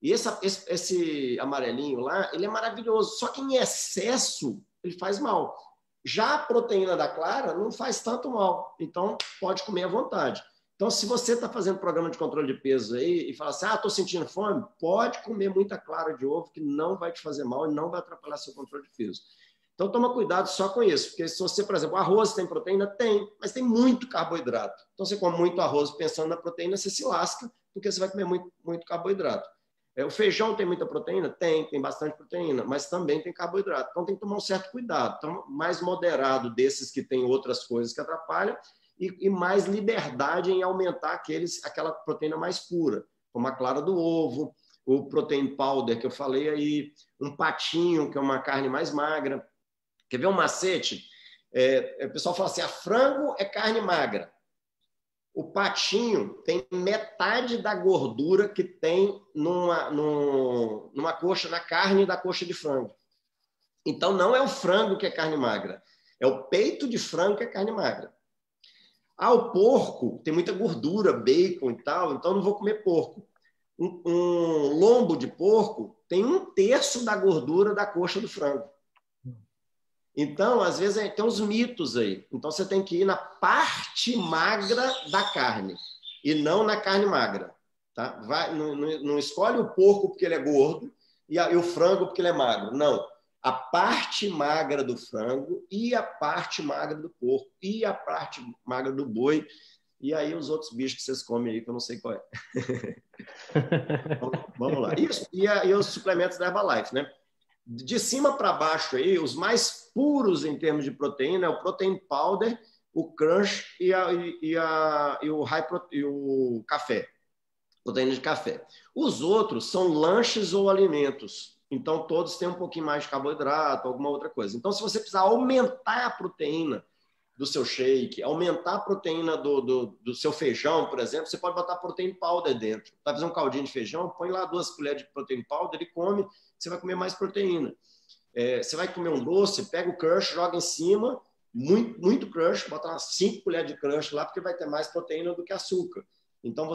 E esse amarelinho lá, ele é maravilhoso. Só que em excesso, ele faz mal. Já a proteína da clara não faz tanto mal. Então, pode comer à vontade. Então, se você está fazendo programa de controle de peso aí e fala assim, estou sentindo fome, pode comer muita clara de ovo que não vai te fazer mal e não vai atrapalhar seu controle de peso. Então, toma cuidado só com isso, porque se você, por exemplo, arroz tem proteína? Tem, mas tem muito carboidrato. Então, você come muito arroz pensando na proteína, você se lasca, porque você vai comer muito carboidrato. O feijão tem muita proteína? Tem bastante proteína, mas também tem carboidrato. Então, tem que tomar um certo cuidado. Então, mais moderado desses que tem outras coisas que atrapalham, e mais liberdade em aumentar aquela proteína mais pura, como a clara do ovo, o protein powder que eu falei aí, um patinho, que é uma carne mais magra. Quer ver um macete? O pessoal fala assim, a frango é carne magra. O patinho tem metade da gordura que tem numa coxa, na carne da coxa de frango. Então, não é o frango que é carne magra, é o peito de frango que é carne magra. O porco tem muita gordura, bacon e tal, então não vou comer porco. um lombo de porco tem 1/3 da gordura da coxa do frango. Então, às vezes, tem uns mitos aí. Então, você tem que ir na parte magra da carne e não na carne magra. Tá? Não escolhe o porco porque ele é gordo e o frango porque ele é magro. Não. A parte magra do frango e a parte magra do porco e a parte magra do boi. E aí os outros bichos que vocês comem aí, que eu não sei qual é. Vamos lá. Isso. E os suplementos da Herbalife, né? De cima para baixo aí, os mais puros em termos de proteína é o Protein Powder, o Crunch e o café. Proteína de café. Os outros são lanches ou alimentos. Então, todos têm um pouquinho mais de carboidrato, alguma outra coisa. Então, se você precisar aumentar a proteína do seu shake, aumentar a proteína do seu feijão, por exemplo, você pode botar protein powder dentro. Vai fazer um caldinho de feijão, põe lá 2 colheres de protein powder e come, você vai comer mais proteína. Você vai comer um doce, pega o crush, joga em cima, muito crush, bota umas 5 colheres de crush lá, porque vai ter mais proteína do que açúcar. Então,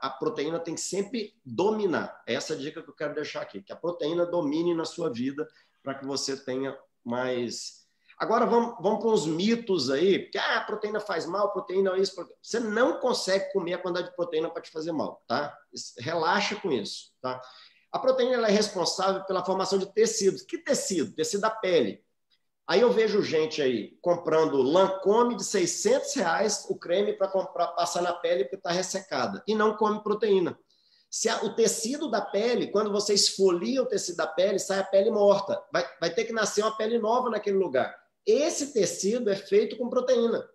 a proteína tem que sempre dominar. Essa é a dica que eu quero deixar aqui, que a proteína domine na sua vida para que você tenha mais... Agora, vamos para uns mitos aí, que a proteína faz mal, proteína é isso. Você não consegue comer a quantidade de proteína para te fazer mal, tá? Relaxa com isso, tá? A proteína ela é responsável pela formação de tecidos. Que tecido? Tecido da pele. Aí eu vejo gente aí comprando Lancôme de R$600 o creme para passar na pele porque está ressecada e não come proteína. O tecido da pele, quando você esfolia o tecido da pele, sai a pele morta. Vai ter que nascer uma pele nova naquele lugar. Esse tecido é feito com proteína.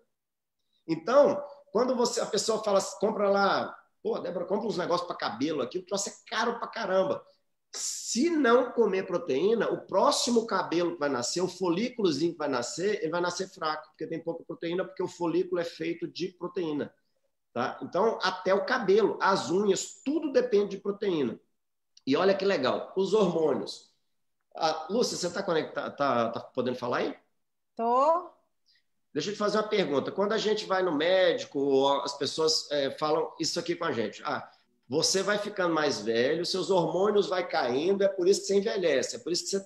Então, quando a pessoa fala, compra lá, pô, Débora, compra uns negócios para cabelo aqui, o troço é caro para caramba. Se não comer proteína, o próximo cabelo que vai nascer, o folículozinho que vai nascer, ele vai nascer fraco, porque tem pouca proteína, porque o folículo é feito de proteína. Tá? Então, até o cabelo, as unhas, tudo depende de proteína. E olha que legal, os hormônios. Lúcia, você está conectada? Tá podendo falar aí? Tô. Deixa eu te fazer uma pergunta. Quando a gente vai no médico, as pessoas falam isso aqui com a gente. Você vai ficando mais velho, seus hormônios vai caindo, é por isso que você envelhece, é por isso que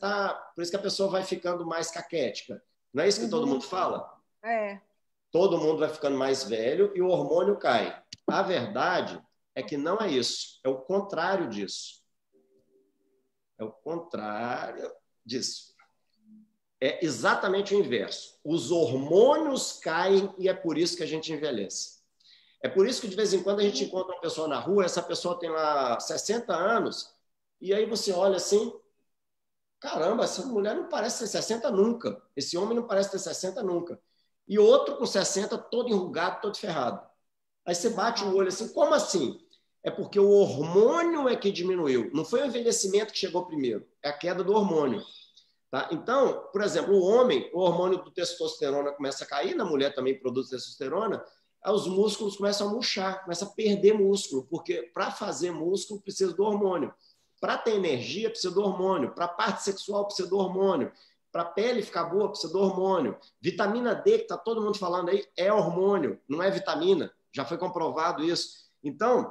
por isso que a pessoa vai ficando mais caquética. Não é isso que todo mundo fala? É. Todo mundo vai ficando mais velho e o hormônio cai. A verdade é que não é isso, é o contrário disso. É o contrário disso. É exatamente o inverso. Os hormônios caem e é por isso que a gente envelhece. É por isso que, de vez em quando, a gente encontra uma pessoa na rua, essa pessoa tem lá 60 anos, e aí você olha assim, caramba, essa mulher não parece ter 60 nunca. Esse homem não parece ter 60 nunca. E outro com 60, todo enrugado, todo ferrado. Aí você bate o olho assim, como assim? É porque o hormônio é que diminuiu. Não foi o envelhecimento que chegou primeiro, é a queda do hormônio. Tá? Então, por exemplo, o homem, o hormônio do testosterona começa a cair, na mulher também produz testosterona, aí os músculos começam a murchar, começa a perder músculo, porque para fazer músculo precisa do hormônio. Para ter energia precisa do hormônio, para a parte sexual precisa do hormônio, para a pele ficar boa precisa do hormônio. Vitamina D, que está todo mundo falando aí, é hormônio, não é vitamina, já foi comprovado isso. Então,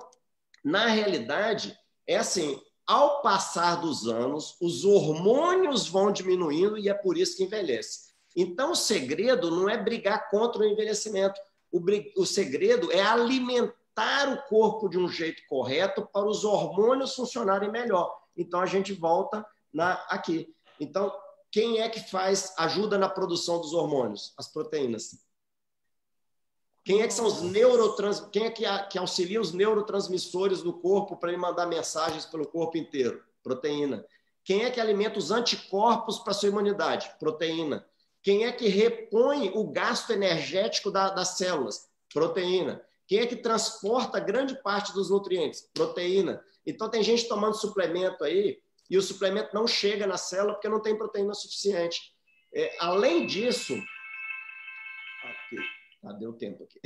na realidade, é assim, ao passar dos anos, os hormônios vão diminuindo e é por isso que envelhece. Então, o segredo não é brigar contra o envelhecimento. O segredo é alimentar o corpo de um jeito correto para os hormônios funcionarem melhor. Então, a gente volta aqui. Então, quem é que ajuda na produção dos hormônios? As proteínas. Quem é que são os Quem é que auxilia os neurotransmissores do corpo para ele mandar mensagens pelo corpo inteiro? Proteína. Quem é que alimenta os anticorpos para a sua imunidade? Proteína. Quem é que repõe o gasto energético das células? Proteína. Quem é que transporta grande parte dos nutrientes? Proteína. Então, tem gente tomando suplemento aí e o suplemento não chega na célula porque não tem proteína suficiente. Além disso... Deu tempo aqui.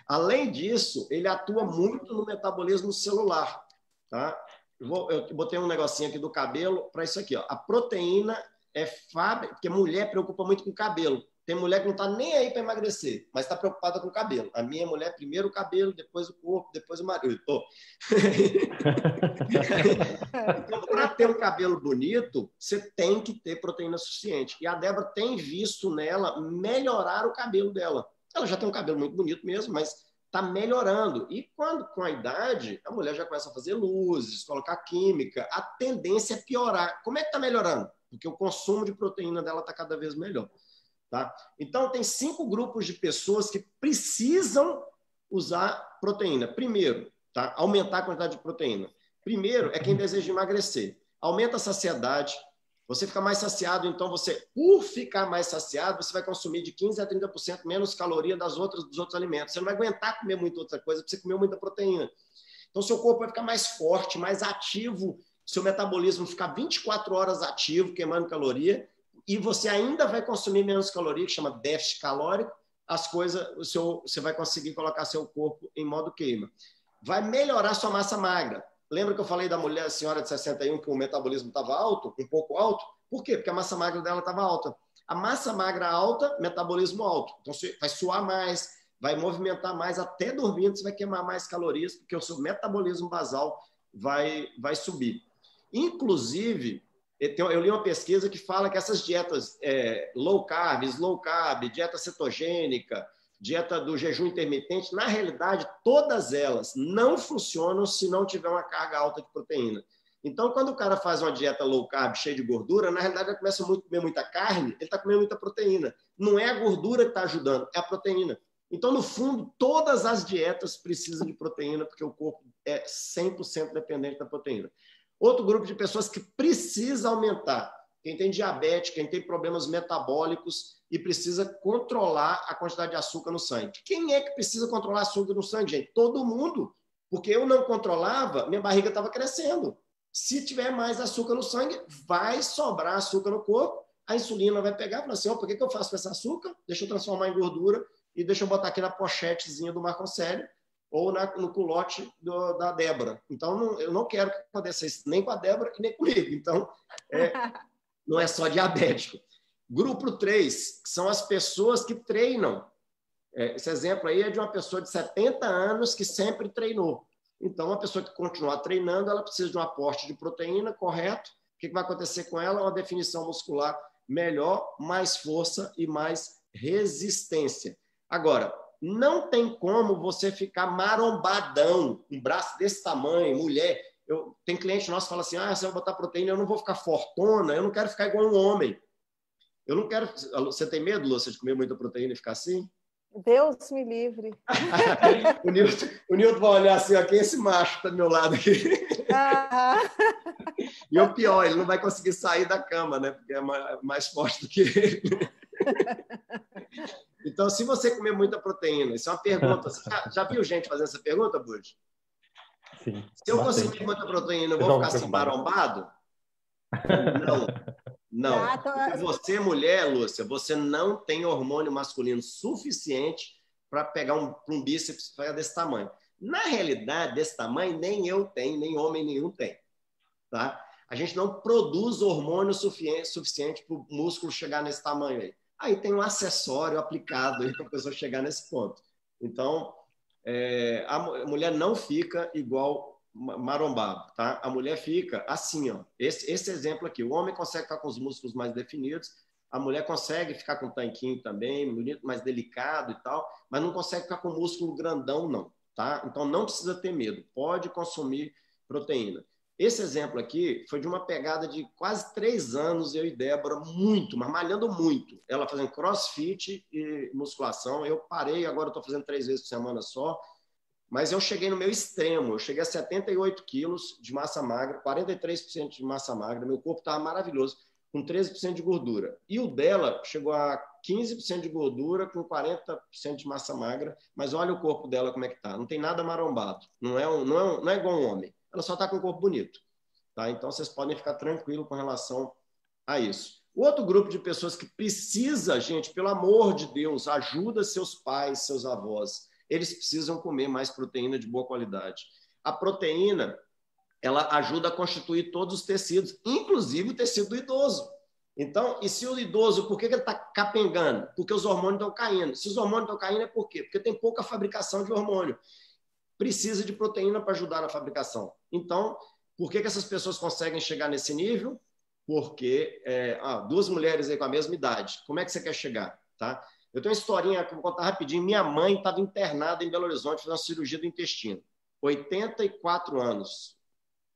Além disso, ele atua muito no metabolismo celular. Tá? Eu botei um negocinho aqui do cabelo para isso aqui. Ó. A proteína é fábrica, porque mulher preocupa muito com o cabelo. Tem mulher que não está nem aí para emagrecer, mas está preocupada com o cabelo. A minha mulher, primeiro o cabelo, depois o corpo, depois o marido. Então, para ter um cabelo bonito, você tem que ter proteína suficiente. E a Débora tem visto nela melhorar o cabelo dela. Ela já tem um cabelo muito bonito mesmo, mas está melhorando. E quando, com a idade, a mulher já começa a fazer luzes, colocar química, a tendência é piorar. Como é que está melhorando? Porque o consumo de proteína dela está cada vez melhor. Tá? Então, tem 5 grupos de pessoas que precisam usar proteína. Primeiro, tá? Aumentar a quantidade de proteína. Primeiro é quem deseja emagrecer. Aumenta a saciedade. Você fica mais saciado, então você, por ficar mais saciado, você vai consumir de 15% a 30% menos caloria dos outros alimentos. Você não vai aguentar comer muita outra coisa, porque você comeu muita proteína. Então, seu corpo vai ficar mais forte, mais ativo, seu metabolismo ficar 24 horas ativo, queimando caloria, e você ainda vai consumir menos caloria, que chama déficit calórico, as coisas, você vai conseguir colocar seu corpo em modo queima. Vai melhorar sua massa magra. Lembra que eu falei da mulher, a senhora de 61, que o metabolismo estava alto, um pouco alto? Por quê? Porque a massa magra dela estava alta. A massa magra alta, metabolismo alto. Então, você vai suar mais, vai movimentar mais, até dormindo você vai queimar mais calorias, porque o seu metabolismo basal vai subir. Inclusive, eu li uma pesquisa que fala que essas dietas low carb, slow carb, dieta cetogênica, dieta do jejum intermitente, na realidade, todas elas não funcionam se não tiver uma carga alta de proteína. Então, quando o cara faz uma dieta low carb, cheia de gordura, na realidade, ele começa a comer muita carne, ele está comendo muita proteína. Não é a gordura que está ajudando, é a proteína. Então, no fundo, todas as dietas precisam de proteína, porque o corpo é 100% dependente da proteína. Outro grupo de pessoas que precisa aumentar. Quem tem diabetes, quem tem problemas metabólicos e precisa controlar a quantidade de açúcar no sangue. Quem é que precisa controlar açúcar no sangue, gente? Todo mundo. Porque eu não controlava, minha barriga estava crescendo. Se tiver mais açúcar no sangue, vai sobrar açúcar no corpo, a insulina vai pegar e falar assim, por que eu faço com esse açúcar? Deixa eu transformar em gordura e deixa eu botar aqui na pochetezinha do Marco Aurélio ou no culote da Débora. Então, eu não quero que aconteça isso nem com a Débora e nem comigo. Então, não é só diabético. Grupo 3, que são as pessoas que treinam. Esse exemplo aí é de uma pessoa de 70 anos que sempre treinou. Então, uma pessoa que continuar treinando, ela precisa de um aporte de proteína correto. O que vai acontecer com ela? Uma definição muscular melhor, mais força e mais resistência. Agora, não tem como você ficar marombadão, um braço desse tamanho, mulher. Tem cliente nosso que fala assim, você vai botar proteína, eu não vou ficar fortona, eu não quero ficar igual um homem. Eu não quero... Você tem medo, Lúcia, de comer muita proteína e ficar assim? Deus me livre. O Nilton vai olhar assim, quem é esse macho que está do meu lado aqui? E o pior, ele não vai conseguir sair da cama, né? Porque é mais forte do que ele. Então, se você comer muita proteína, isso é uma pergunta. Você já viu gente fazendo essa pergunta, Bud? Sim. Se eu consumir muita proteína, eu vou ficar assim marombado? Não. Porque você, mulher, Lúcia, você não tem hormônio masculino suficiente para pegar um bíceps desse tamanho. Na realidade, desse tamanho, nem eu tenho, nem homem nenhum tem. Tá? A gente não produz hormônio suficiente para o músculo chegar nesse tamanho aí. Aí tem um acessório aplicado para a pessoa chegar nesse ponto. Então, a mulher não fica igual marombado, tá? A mulher fica assim, ó. Esse exemplo aqui. O homem consegue ficar com os músculos mais definidos, a mulher consegue ficar com um tanquinho também, bonito, mais delicado e tal, mas não consegue ficar com músculo grandão, não, tá? Então, não precisa ter medo. Pode consumir proteína. Esse exemplo aqui foi de uma pegada de quase 3 anos, eu e Débora, muito, mas malhando muito. Ela fazendo crossfit e musculação. Eu parei, agora estou fazendo 3 vezes por semana só. Mas eu cheguei no meu extremo. Eu cheguei a 78 quilos de massa magra, 43% de massa magra. Meu corpo estava maravilhoso, com 13% de gordura. E o dela chegou a 15% de gordura, com 40% de massa magra. Mas olha o corpo dela como é que está. Não tem nada marombado. Não é igual um homem. Ela só está com um corpo bonito. Tá? Então, vocês podem ficar tranquilos com relação a isso. O outro grupo de pessoas que precisa, gente, pelo amor de Deus, ajuda seus pais, seus avós. Eles precisam comer mais proteína de boa qualidade. A proteína, ela ajuda a constituir todos os tecidos, inclusive o tecido do idoso. Então, e se o idoso, por que ele está capengando? Porque os hormônios estão caindo. Se os hormônios estão caindo, é por quê? Porque tem pouca fabricação de hormônio. Precisa de proteína para ajudar na fabricação. Então, por que essas pessoas conseguem chegar nesse nível? Porque duas mulheres aí com a mesma idade. Como é que você quer chegar? Tá? Eu tenho uma historinha que eu vou contar rapidinho. Minha mãe estava internada em Belo Horizonte, fazendo uma cirurgia do intestino. 84 anos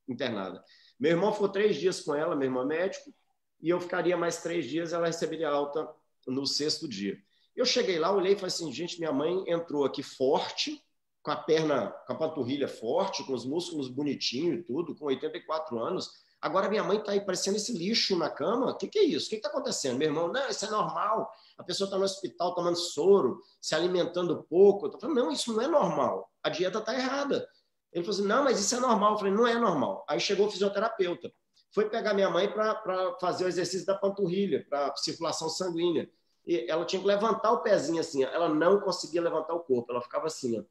internada. Meu irmão ficou 3 dias com ela, meu irmão é médico, e eu ficaria mais 3 dias, ela receberia alta no 6º dia. Eu cheguei lá, olhei e falei assim, gente, minha mãe entrou aqui forte, com a perna, com a panturrilha forte, com os músculos bonitinhos e tudo, com 84 anos. Agora minha mãe está aí parecendo esse lixo na cama. O que é isso? O que está acontecendo? Meu irmão, não, isso é normal. A pessoa está no hospital tomando soro, se alimentando pouco. Eu estou falando, não, isso não é normal. A dieta está errada. Ele falou assim, não, mas isso é normal. Eu falei, não é normal. Aí chegou o fisioterapeuta. Foi pegar minha mãe para fazer o exercício da panturrilha, para circulação sanguínea. E ela tinha que levantar o pezinho assim. Ela não conseguia levantar o corpo. Ela ficava assim, ó.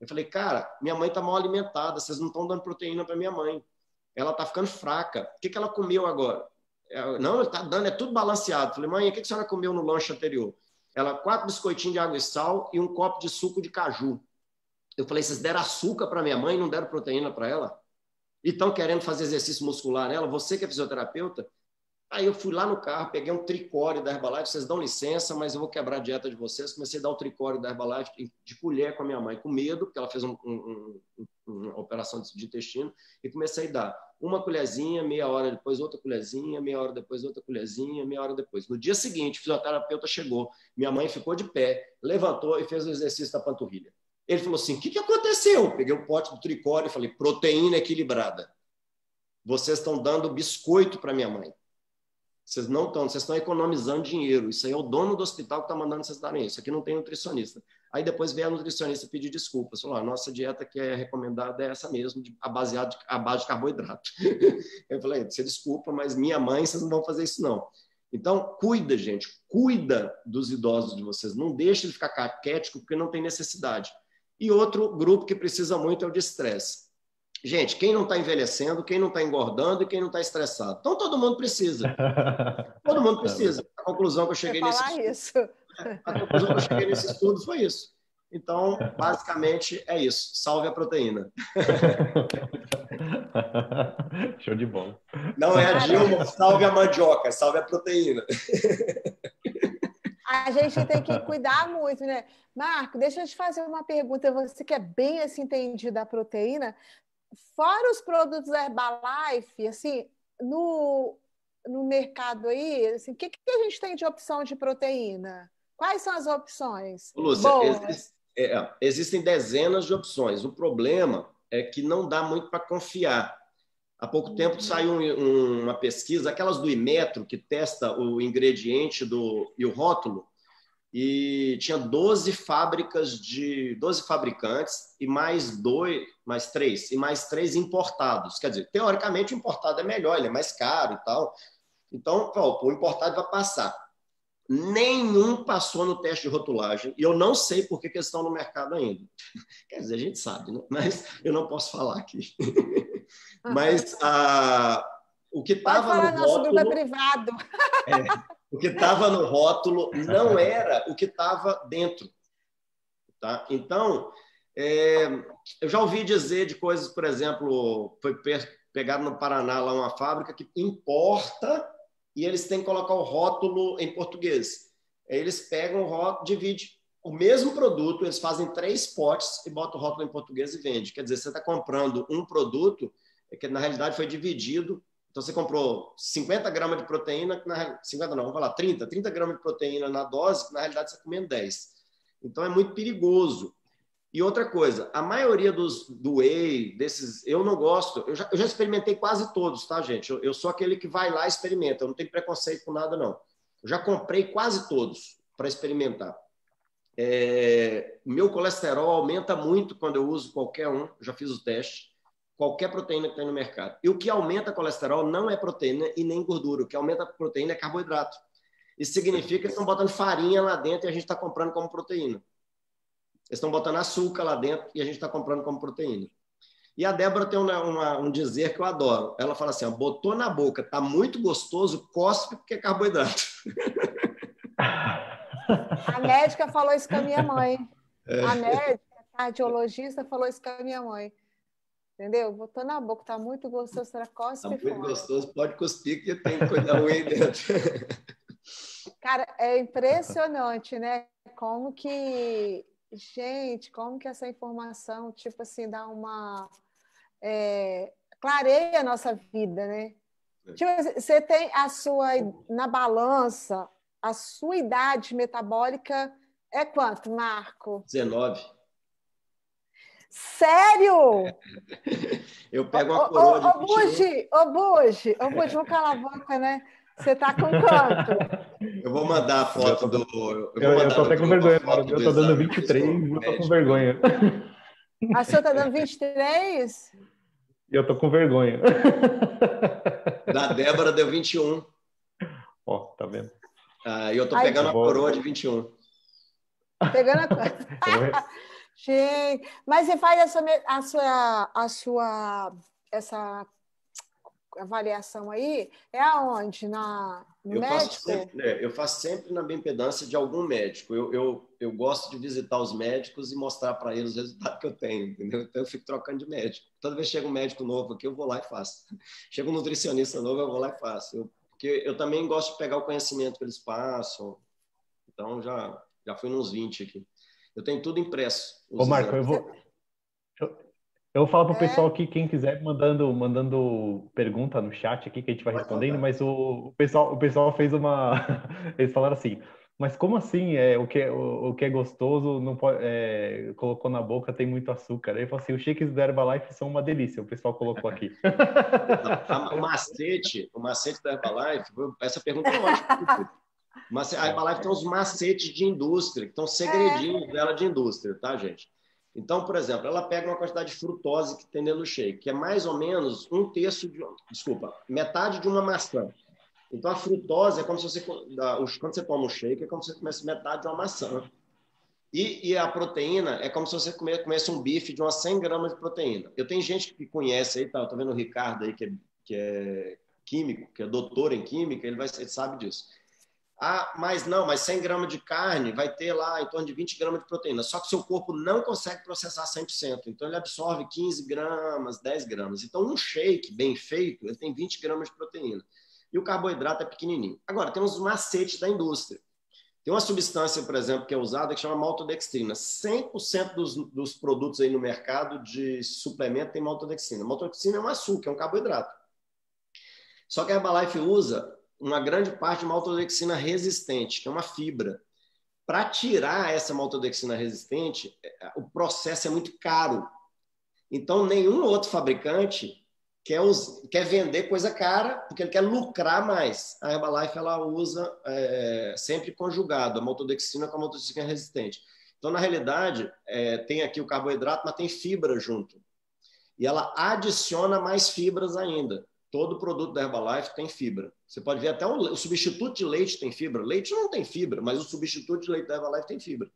Eu falei, cara, minha mãe está mal alimentada. Vocês não estão dando proteína para minha mãe. Ela está ficando fraca. O que ela comeu agora? Não, ele está dando, é tudo balanceado. Eu falei, mãe, o que a senhora comeu no lanche anterior? Ela, 4 biscoitinhos de água e sal e um copo de suco de caju. Eu falei, vocês deram açúcar para minha mãe e não deram proteína para ela? E estão querendo fazer exercício muscular nela? Você que é fisioterapeuta? Aí eu fui lá no carro, peguei um tricóreo da Herbalife, vocês dão licença, mas eu vou quebrar a dieta de vocês. Comecei a dar o tricóreo da Herbalife de colher com a minha mãe, com medo, porque ela fez uma operação de intestino, e comecei a dar uma colherzinha, meia hora depois outra colherzinha, meia hora depois outra colherzinha, meia hora depois. No dia seguinte, o fisioterapeuta chegou, minha mãe ficou de pé, levantou e fez o exercício da panturrilha. Ele falou assim, o que aconteceu? Peguei o pote do tricóreo e falei, proteína equilibrada. Vocês estão dando biscoito para minha mãe. Vocês não estão, vocês estão economizando dinheiro. Isso aí é o dono do hospital que está mandando vocês darem isso. Aqui não tem nutricionista. Aí depois veio a nutricionista pedir desculpas. Falou, a nossa dieta que é recomendada é essa mesmo, a base de carboidrato. Eu falei, você desculpa, mas minha mãe, vocês não vão fazer isso não. Então, cuida, gente. Cuida dos idosos de vocês. Não deixe ele ficar caquético, porque não tem necessidade. E outro grupo que precisa muito é o de estresse. Gente, quem não está envelhecendo, quem não está engordando e quem não está estressado. Então, todo mundo precisa. Todo mundo precisa. A conclusão que eu cheguei nesse estudo, a conclusão que eu cheguei nesse estudo foi isso. Então, basicamente, é isso. Salve a proteína. Show de bola. Não é a Dilma, salve a mandioca, salve a proteína. A gente tem que cuidar muito, né? Marco, deixa eu te fazer uma pergunta. Você que é bem assim, entendido da proteína, fora os produtos Herbalife, assim, no mercado aí, assim, o que a gente tem de opção de proteína? Quais são as opções? Lúcia, existem dezenas de opções. O problema é que não dá muito para confiar. Há pouco tempo saiu uma pesquisa, aquelas do Imetro, que testa o ingrediente e o rótulo, e tinha 12 fabricantes e mais 3 importados. Quer dizer, teoricamente o importado é melhor, ele é mais caro e tal. Então, o importado vai passar. Nenhum passou no teste de rotulagem, e eu não sei por que eles estão no mercado ainda. Quer dizer, a gente sabe, né? Mas eu não posso falar aqui. Mas o que estava no rótulo... Nosso grupo é privado. O que estava no rótulo não era o que estava dentro. Tá? Então, eu já ouvi dizer de coisas, por exemplo, foi pegado no Paraná lá uma fábrica que importa e eles têm que colocar o rótulo em português. Aí eles pegam o rótulo, dividem o mesmo produto, eles fazem 3 potes e botam o rótulo em português e vende. Quer dizer, você está comprando um produto que na realidade foi dividido. Então, você comprou 50 gramas de proteína, 30 gramas de proteína na dose, que na realidade você está comendo 10. Então, é muito perigoso. E outra coisa, a maioria do whey, desses, eu não gosto, eu já experimentei quase todos, tá, gente? Eu sou aquele que vai lá e experimenta, eu não tenho preconceito com nada, não. Eu já comprei quase todos para experimentar. Meu colesterol aumenta muito quando eu uso qualquer um, já fiz o teste. Qualquer proteína que tem no mercado. E o que aumenta colesterol não é proteína e nem gordura. O que aumenta proteína é carboidrato. Isso significa que eles estão botando farinha lá dentro e a gente está comprando como proteína. Eles estão botando açúcar lá dentro e a gente está comprando como proteína. E a Débora tem um dizer que eu adoro. Ela fala assim, ó, botou na boca, tá muito gostoso, cospe porque é carboidrato. A médica falou isso com a minha mãe. A médica, a cardiologista, falou isso com a minha mãe. Entendeu? Botou na boca, tá muito gostoso, será cospe fora. Tá muito fora. gostoso, pode cuspir que tem coisa ruim aí dentro. Cara, é impressionante, né? Como que... Gente, como que essa informação, tipo assim, dá uma... clareia a nossa vida, né? Tipo, você tem na balança, a sua idade metabólica é quanto, Marco? 19. Sério? Eu pego uma coroa de 21. Bugi, vamos calar a boca, né? Você tá com quanto? Eu vou mandar a foto do... Eu tô até com vergonha, eu tô dando 23 e eu tô com vergonha. A sua tá dando 23? E eu tô com vergonha. Da Débora deu 21. Ó, tá vendo? E eu tô pegando a coroa de 21. Pegando a... Gente, mas você faz essa avaliação aí, é aonde? No médico? Eu faço sempre na bioimpedância de algum médico. Eu gosto de visitar os médicos e mostrar para eles os resultados que eu tenho, entendeu? Então eu fico trocando de médico. Toda vez que chega um médico novo aqui, eu vou lá e faço. Chega um nutricionista novo, eu vou lá e faço. Porque eu também gosto de pegar o conhecimento que eles passam. Então já fui nos 20 aqui. Eu tenho tudo impresso. Ô, Marco, eu vou falar para o pessoal aqui, quem quiser, mandando pergunta no chat aqui, que a gente vai respondendo, mas o pessoal fez uma... Eles falaram assim, mas como assim o que é gostoso, não pode, colocou na boca, tem muito açúcar? Aí falou assim, os shakes do Herbalife são uma delícia, o pessoal colocou aqui. O macete da Herbalife, essa pergunta é ótima. Mas a Herbalife tem uns macetes de indústria, que estão segredinhos dela de indústria, tá, gente? Então, por exemplo, ela pega uma quantidade de frutose que tem dentro do shake, que é mais ou menos metade de uma maçã. Então, a frutose é como se você, quando você toma um shake, é como se você comesse metade de uma maçã. E a proteína é como se você comesse um bife de umas 100 gramas de proteína. Eu tenho gente que conhece aí, tá? Eu tô vendo o Ricardo aí, que é químico, que é doutor em química, ele sabe disso. Mas 100 gramas de carne vai ter lá em torno de 20 gramas de proteína. Só que seu corpo não consegue processar 100%. Então, ele absorve 15 gramas, 10 gramas. Então, um shake bem feito, ele tem 20 gramas de proteína. E o carboidrato é pequenininho. Agora, tem uns macetes da indústria. Tem uma substância, por exemplo, que é usada que chama maltodextrina. 100% dos produtos aí no mercado de suplemento tem maltodextrina. Maltodextrina é um açúcar, é um carboidrato. Só que a Herbalife usa uma grande parte de maltodextrina resistente, que é uma fibra. Para tirar essa maltodextrina resistente, o processo é muito caro. Então, nenhum outro fabricante quer vender coisa cara, porque ele quer lucrar mais. A Herbalife ela usa sempre conjugado, a maltodextrina com a maltodextrina resistente. Então, na realidade, tem aqui o carboidrato, mas tem fibra junto. E ela adiciona mais fibras ainda. Todo produto da Herbalife tem fibra. Você pode ver até o substituto de leite tem fibra. Leite não tem fibra, mas o substituto de leite da Herbalife tem fibra.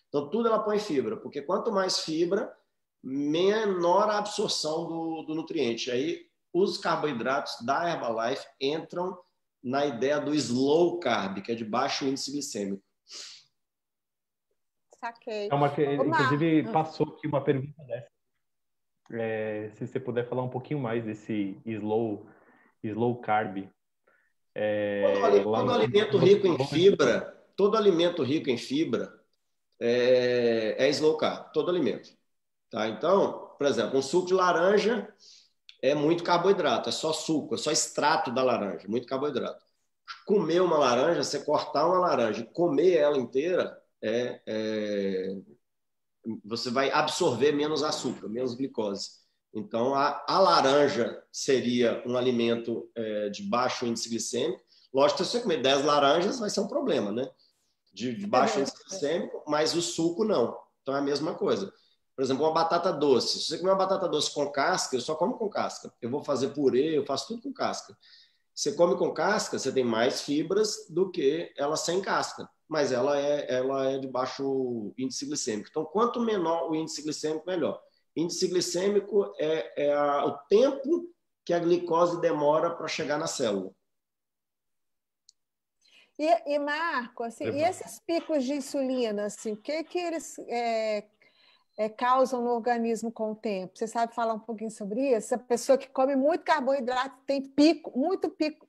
Então, tudo ela põe fibra, porque quanto mais fibra, menor a absorção do nutriente. Aí, os carboidratos da Herbalife entram na ideia do slow carb, que é de baixo índice glicêmico. Saquei. Inclusive, passou aqui uma pergunta dessa. Se você puder falar um pouquinho mais desse slow carb. Todo alimento rico em fibra é slow carb, todo alimento. Tá? Então, por exemplo, um suco de laranja é muito carboidrato, é só suco, é só extrato da laranja, muito carboidrato. Comer uma laranja, você cortar uma laranja e comer ela inteira, você vai absorver menos açúcar, menos glicose. Então, a laranja seria um alimento de baixo índice glicêmico. Lógico que se você comer 10 laranjas, vai ser um problema, né? De baixo índice glicêmico, mas o suco não. Então, é a mesma coisa. Por exemplo, uma batata doce. Se você comer uma batata doce com casca, eu só como com casca. Eu vou fazer purê, eu faço tudo com casca. Você come com casca, você tem mais fibras do que ela sem casca. Mas ela é de baixo índice glicêmico. Então, quanto menor o índice glicêmico, melhor. Índice glicêmico o tempo que a glicose demora para chegar na célula. E Marco, assim, e esses picos de insulina, assim, o que eles causam no organismo com o tempo? Você sabe falar um pouquinho sobre isso? A pessoa que come muito carboidrato tem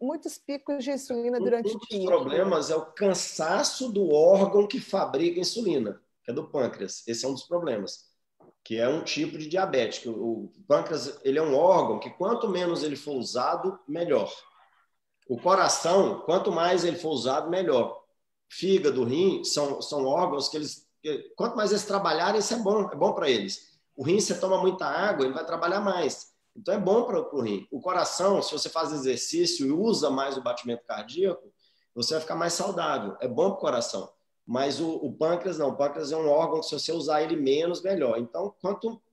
muitos picos de insulina durante o dia. Um dos problemas é o cansaço do órgão que fabrica insulina, que é do pâncreas. Esse é um dos problemas, que é um tipo de diabetes. O pâncreas, ele é um órgão que quanto menos ele for usado, melhor. O coração, quanto mais ele for usado, melhor. Fígado, rim, são órgãos que quanto mais eles trabalharem, isso é bom para eles. O rim, você toma muita água, ele vai trabalhar mais. Então, é bom para o rim. O coração, se você faz exercício e usa mais o batimento cardíaco, você vai ficar mais saudável. É bom para o coração. Mas o pâncreas, não. O pâncreas é um órgão que, se você usar ele menos, melhor. Então,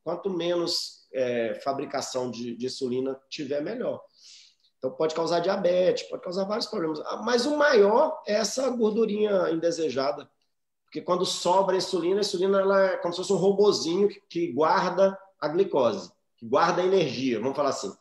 quanto menos fabricação de insulina tiver, melhor. Então, pode causar diabetes, pode causar vários problemas. Mas o maior é essa gordurinha indesejada. Porque quando sobra a insulina ela é como se fosse um robozinho que guarda a glicose, que guarda a energia, vamos falar assim.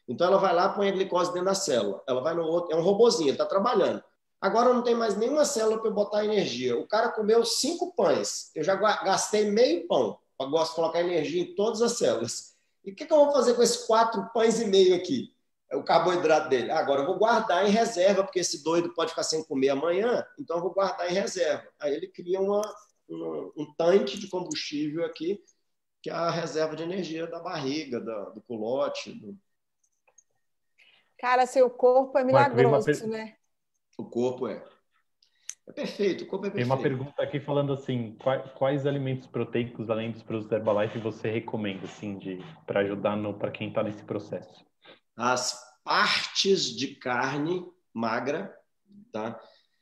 Então, ela vai lá e põe a glicose dentro da célula. Ela vai no outro, é um robozinho, ele está trabalhando. Agora não tem mais nenhuma célula para eu botar energia. O cara comeu 5 pães. Eu já gastei meio pão para colocar energia em todas as células. E o que eu vou fazer com esses 4 pães e meio aqui? É o carboidrato dele. Agora eu vou guardar em reserva, porque esse doido pode ficar sem comer amanhã, então eu vou guardar em reserva. Aí ele cria um tanque de combustível aqui, que é a reserva de energia da barriga, do culote. Cara, seu corpo é milagroso, né? O corpo é perfeito, o corpo é perfeito. Tem uma pergunta aqui falando assim, quais alimentos proteicos, além dos produtos da Herbalife, você recomenda, assim, para ajudar para quem está nesse processo? As partes de carne magra, tá?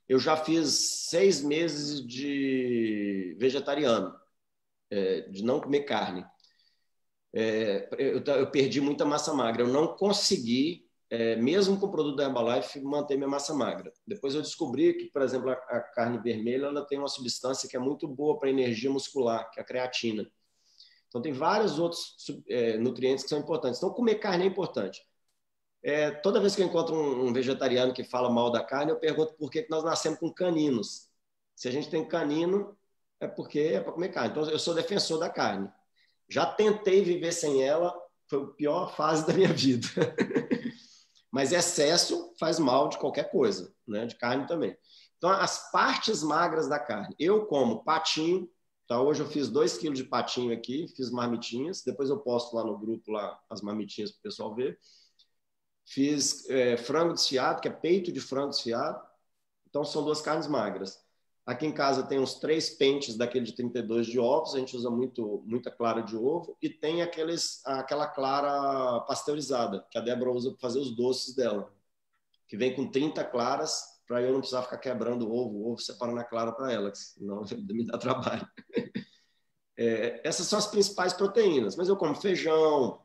Eu já fiz 6 meses de vegetariano, de não comer carne. Eu perdi muita massa magra. Eu não consegui, mesmo com o produto da Herbalife, manter minha massa magra. Depois eu descobri que, por exemplo, a carne vermelha ela tem uma substância que é muito boa para a energia muscular, que é a creatina. Então, tem vários outros nutrientes que são importantes. Então, comer carne é importante. Toda vez que eu encontro um vegetariano que fala mal da carne, eu pergunto por que nós nascemos com caninos. Se a gente tem canino, é porque é para comer carne. Então, eu sou defensor da carne. Já tentei viver sem ela, foi a pior fase da minha vida. Mas excesso faz mal de qualquer coisa, né? De carne também. Então, as partes magras da carne. Eu como patinho. Tá? Hoje eu fiz 2 quilos de patinho aqui, fiz marmitinhas. Depois eu posto lá no grupo lá, as marmitinhas para o pessoal ver. Fiz frango desfiado, que é peito de frango desfiado. Então, são 2 carnes magras. Aqui em casa tem uns 3 pentes daquele de 32 de ovos. A gente usa muita clara de ovo. E tem aquela clara pasteurizada, que a Débora usa para fazer os doces dela. Que vem com 30 claras, para eu não precisar ficar quebrando o ovo separando a clara para ela, senão me dá trabalho. Essas são as principais proteínas. Mas eu como feijão.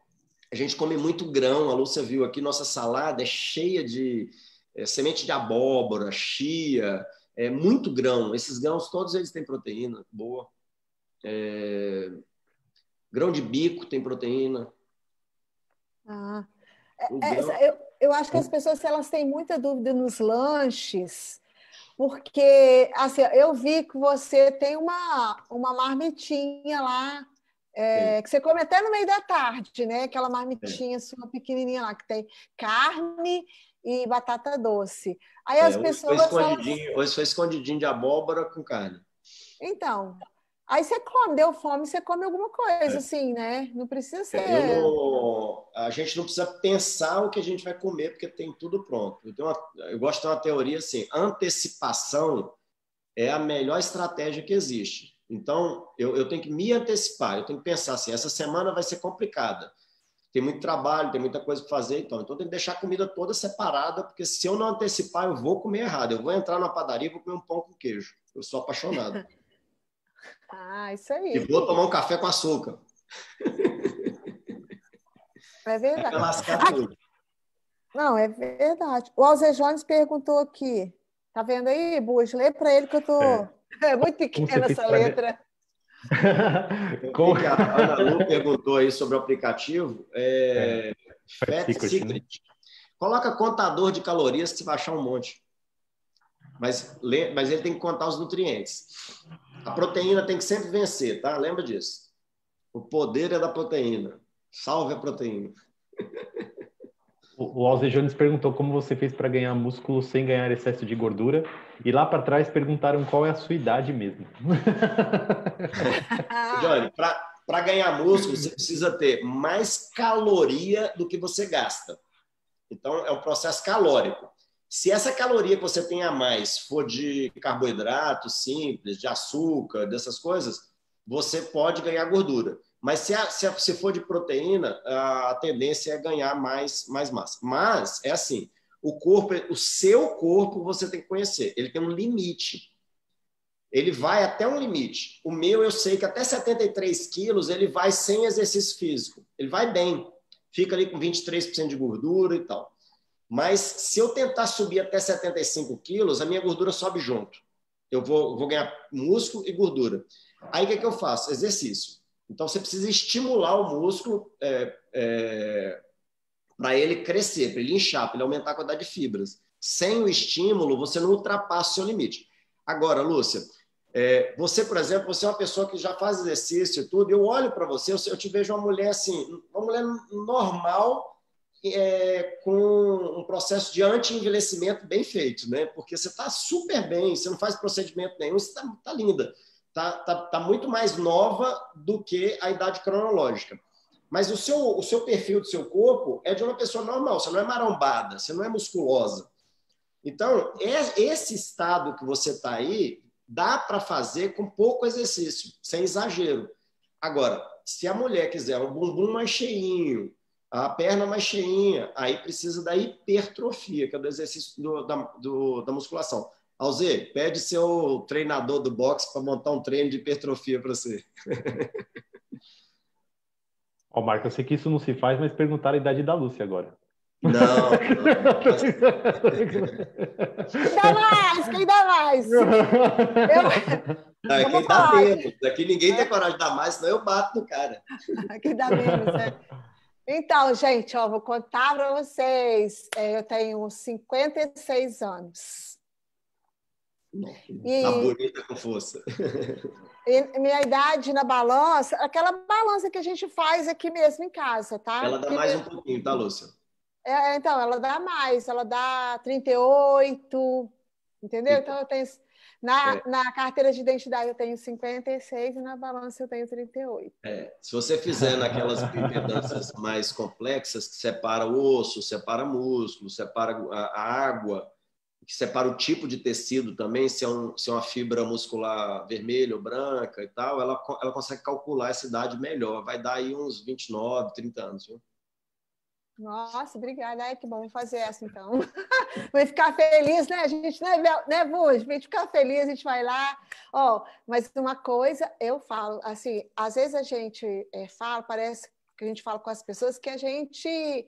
A gente come muito grão, a Lúcia viu aqui, nossa salada é cheia de semente de abóbora, chia, muito grão. Esses grãos todos eles têm proteína boa. Grão de bico tem proteína. Eu acho que as pessoas elas têm muita dúvida nos lanches, porque assim, eu vi que você tem uma marmitinha lá, que você come até no meio da tarde, né? Aquela marmitinha sua pequenininha lá, que tem carne e batata doce. Aí as pessoas... Hoje foi escondidinho de abóbora com carne. Então, aí você come, deu fome, você come alguma coisa, assim, né? Não precisa ser... A gente não precisa pensar o que a gente vai comer, porque tem tudo pronto. Eu gosto de ter uma teoria assim, antecipação é a melhor estratégia que existe. Então, eu tenho que me antecipar, eu tenho que pensar assim, essa semana vai ser complicada. Tem muito trabalho, tem muita coisa para fazer, então eu tenho que deixar a comida toda separada, porque se eu não antecipar, eu vou comer errado. Eu vou entrar na padaria e vou comer um pão com queijo. Eu sou apaixonado. Isso aí. E vou tomar um café com açúcar. É verdade. É lascar tudo. Não, é verdade. O Alzé Jones perguntou aqui. Tá vendo aí, Bush? Lê para ele que eu tô... É muito pequena essa letra. Com... A Ana Lu perguntou aí sobre o aplicativo. Fat Secret. Né? Coloca contador de calorias que você vai achar um monte. Mas ele tem que contar os nutrientes. A proteína tem que sempre vencer, tá? Lembra disso. O poder é da proteína. Salve a proteína. O Alze Jones perguntou como você fez para ganhar músculo sem ganhar excesso de gordura. E lá para trás perguntaram qual é a sua idade mesmo. Johnny, para ganhar músculo, você precisa ter mais caloria do que você gasta. Então, é um processo calórico. Se essa caloria que você tem a mais for de carboidrato simples, de açúcar, dessas coisas, você pode ganhar gordura. Mas se for de proteína, a tendência é ganhar mais massa. Mas é assim, o seu corpo você tem que conhecer. Ele tem um limite. Ele vai até um limite. O meu, eu sei que até 73 quilos, ele vai sem exercício físico. Ele vai bem. Fica ali com 23% de gordura e tal. Mas se eu tentar subir até 75 quilos, a minha gordura sobe junto. Eu vou ganhar músculo e gordura. Aí o que eu faço? Exercício. Então, você precisa estimular o músculo para ele crescer, para ele inchar, para ele aumentar a quantidade de fibras. Sem o estímulo, você não ultrapassa o seu limite. Agora, Lúcia, você, por exemplo, você é uma pessoa que já faz exercício e tudo, eu olho para você, eu te vejo uma mulher assim, uma mulher normal, com um processo de anti-envelhecimento bem feito, né? Porque você está super bem, você não faz procedimento nenhum, você está linda. Tá muito mais nova do que a idade cronológica. Mas o seu perfil do seu corpo é de uma pessoa normal, você não é marombada, você não é musculosa. Então, esse estado que você está aí, dá para fazer com pouco exercício, sem exagero. Agora, se a mulher quiser um bumbum mais cheinho, a perna mais cheinha, aí precisa da hipertrofia, que é do exercício da musculação. Alzê, pede seu treinador do boxe para montar um treino de hipertrofia para você. Marco, eu sei que isso não se faz, mas perguntaram a idade da Lúcia agora. Não. Quem dá mais? Quem dá menos. Aqui ninguém tem coragem de dar mais, senão eu bato no cara. Quem dá menos, Então, gente, vou contar para vocês. Eu tenho 56 anos. Tá bonita com força. E minha idade na balança, aquela balança que a gente faz aqui mesmo em casa, tá? Ela dá mais um pouquinho, tá, Lúcia? Então, ela dá mais, ela dá 38, entendeu? Então, eu tenho... Na carteira de identidade eu tenho 56 e na balança eu tenho 38. Se você fizer naquelas bioimpedâncias mais complexas, que separa o osso, separa músculo, separa a água, que separa o tipo de tecido também, se é uma fibra muscular vermelha ou branca e tal, ela consegue calcular essa idade melhor. Vai dar aí uns 29, 30 anos, viu? Nossa, obrigada. Que bom, vou fazer essa então. Vai ficar feliz, né? A gente, né, Bush? Vai ficar feliz, a gente vai lá. Mas uma coisa eu falo, assim, às vezes a gente fala, parece que a gente fala com as pessoas que a gente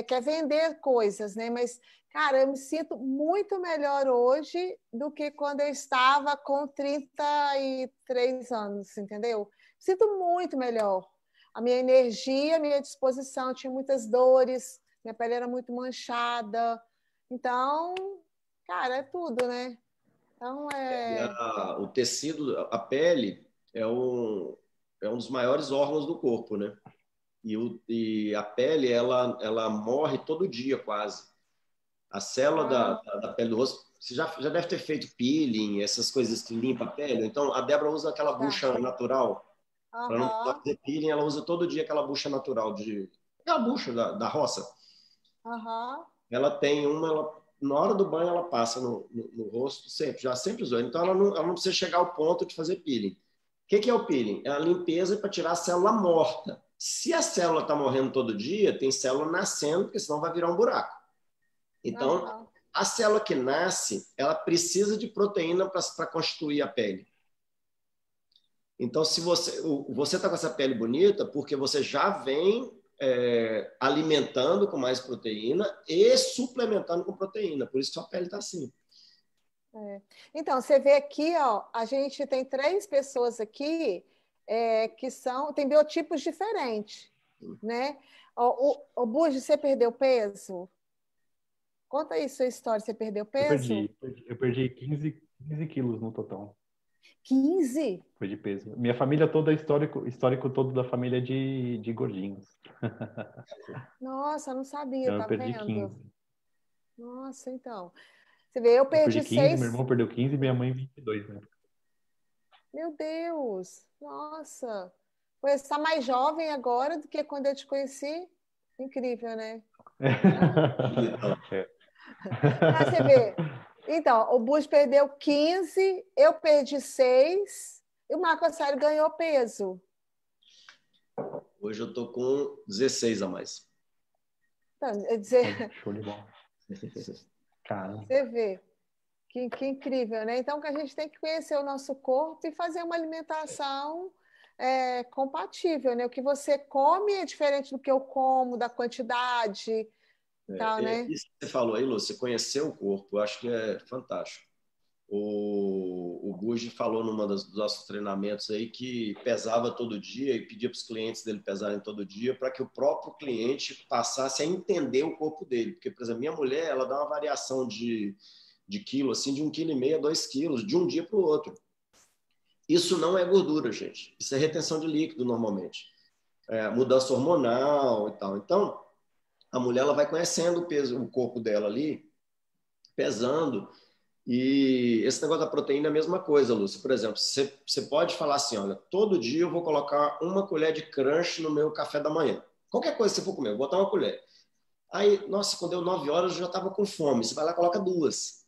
quer vender coisas, né? Mas, cara, eu me sinto muito melhor hoje do que quando eu estava com 33 anos, entendeu? Sinto muito melhor. A minha energia, a minha disposição, tinha muitas dores, minha pele era muito manchada. Então, cara, é tudo, né? Então, o tecido, a pele é um dos maiores órgãos do corpo, né? E a pele, ela morre todo dia, quase. A célula da pele do rosto, você já deve ter feito peeling, essas coisas que limpam a pele. Então, a Débora usa aquela bucha natural. Para não fazer peeling, ela usa todo dia aquela bucha natural, aquela bucha da roça. Ela tem na hora do banho, ela passa no rosto, sempre usou. Então, ela não precisa chegar ao ponto de fazer peeling. O que é o peeling? É a limpeza para tirar a célula morta. Se a célula está morrendo todo dia, tem célula nascendo, porque senão vai virar um buraco. Então, a célula que nasce, ela precisa de proteína para constituir a pele. Então, se você está com essa pele bonita, porque você já vem alimentando com mais proteína e suplementando com proteína. Por isso que sua pele está assim. Então, você vê aqui, ó, a gente tem 3 pessoas aqui que tem biotipos diferentes, né? O Bugi, você perdeu peso? Conta aí sua história, você perdeu peso? Eu perdi 15 quilos no total. 15? Foi de peso. Minha família toda, histórico todo da família de gordinhos. Nossa, não sabia, Então eu tá perdi vendo? 15. Nossa, então. Você vê, eu Eu perdi perdi 15, meu 6. irmão perdeu 15 e minha mãe 22, né? Meu Deus, nossa. Você está mais jovem agora do que quando eu te conheci? Incrível, né? É. Mas você vê. Então, o Bush perdeu 15, eu perdi 6 e o Marco Aurélio ganhou peso. Hoje eu tô com 16 a mais. Então, quer dizer, Show de bola. Caramba. você vê. Que incrível, né? Então, que a gente tem que conhecer o nosso corpo e fazer uma alimentação compatível, né? O que você come é diferente do que eu como, da quantidade, tal, né? Isso que você falou aí, Lu, você conhecer o corpo, eu acho que é fantástico. O Bugi falou dos nossos treinamentos aí que pesava todo dia e pedia para os clientes dele pesarem todo dia para que o próprio cliente passasse a entender o corpo dele. Porque, por exemplo, minha mulher, ela dá uma variação de quilo, assim, de 1,5 kg a 2 quilos, de um dia para o outro. Isso não é gordura, gente. Isso é retenção de líquido, normalmente. Mudança hormonal e tal. Então, a mulher ela vai conhecendo o peso, o corpo dela ali, pesando. E esse negócio da proteína é a mesma coisa, Lúcia. Por exemplo, você pode falar assim, olha, todo dia eu vou colocar uma colher de crunch no meu café da manhã. Qualquer coisa que você for comer, eu vou botar uma colher. Aí, nossa, quando deu 9 horas eu já estava com fome. Você vai lá e coloca 2.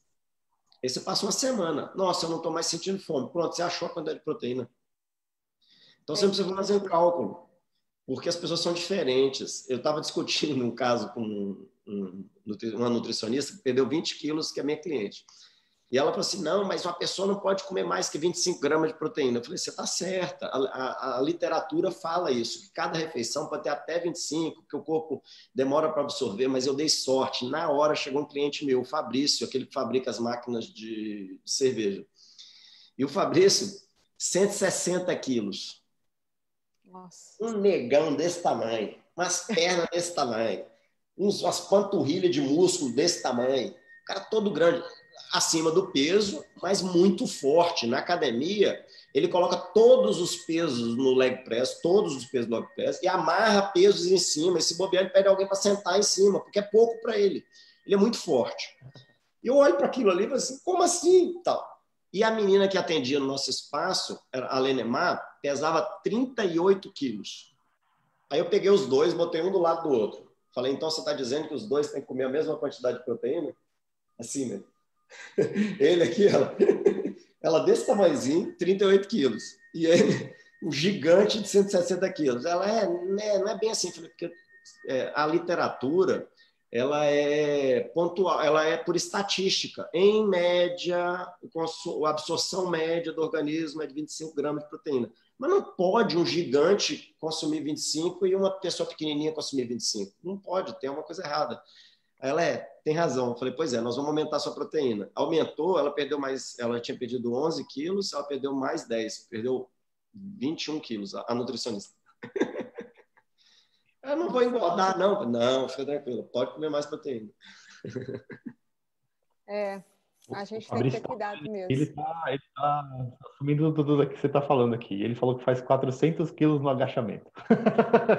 Aí você passa uma semana. Nossa, eu não estou mais sentindo fome. Pronto, você achou a quantidade de proteína. Então você precisa fazer um cálculo, porque as pessoas são diferentes. Eu estava discutindo um caso com uma nutricionista que perdeu 20 quilos, que é minha cliente. E ela falou assim, não, mas uma pessoa não pode comer mais que 25 gramas de proteína. Eu falei, você está certa. A literatura fala isso, que cada refeição pode ter até 25, que o corpo demora para absorver, mas eu dei sorte. Na hora chegou um cliente meu, o Fabrício, aquele que fabrica as máquinas de cerveja. E o Fabrício, 160 quilos. Nossa. Um negão desse tamanho, umas pernas desse tamanho, umas panturrilhas de músculo desse tamanho. O cara todo grande, acima do peso, mas muito forte. Na academia, ele coloca todos os pesos no leg press, todos os pesos no leg press, e amarra pesos em cima. E se bobear, ele pede alguém para sentar em cima, porque é pouco para ele. Ele é muito forte. E eu olho para aquilo ali e falo assim, como assim? Tal. E a menina que atendia no nosso espaço, a Lenemar, pesava 38 quilos. Aí eu peguei os dois, botei um do lado do outro. Falei, então você está dizendo que os dois têm que comer a mesma quantidade de proteína? Assim, né? Ele aqui, ela desse tamanhozinho, 38 quilos. E ele, um gigante de 160 quilos. Ela não é bem assim, porque a literatura ela é pontual, ela é por estatística. Em média, a absorção média do organismo é de 25 gramas de proteína. Mas não pode um gigante consumir 25 e uma pessoa pequenininha consumir 25. Não pode, tem uma coisa errada. Ela tem razão. Eu falei, pois é, nós vamos aumentar a sua proteína. Aumentou, ela perdeu mais, ela tinha perdido 11 quilos, ela perdeu mais 10, perdeu 21 quilos, a nutricionista. Eu não vou engordar, não. Não, fica tranquilo, pode comer mais proteína. A gente O tem que ter Fabrício, cuidado ele mesmo. tá assumindo tudo que você está falando aqui. Ele falou que faz 400 quilos no agachamento.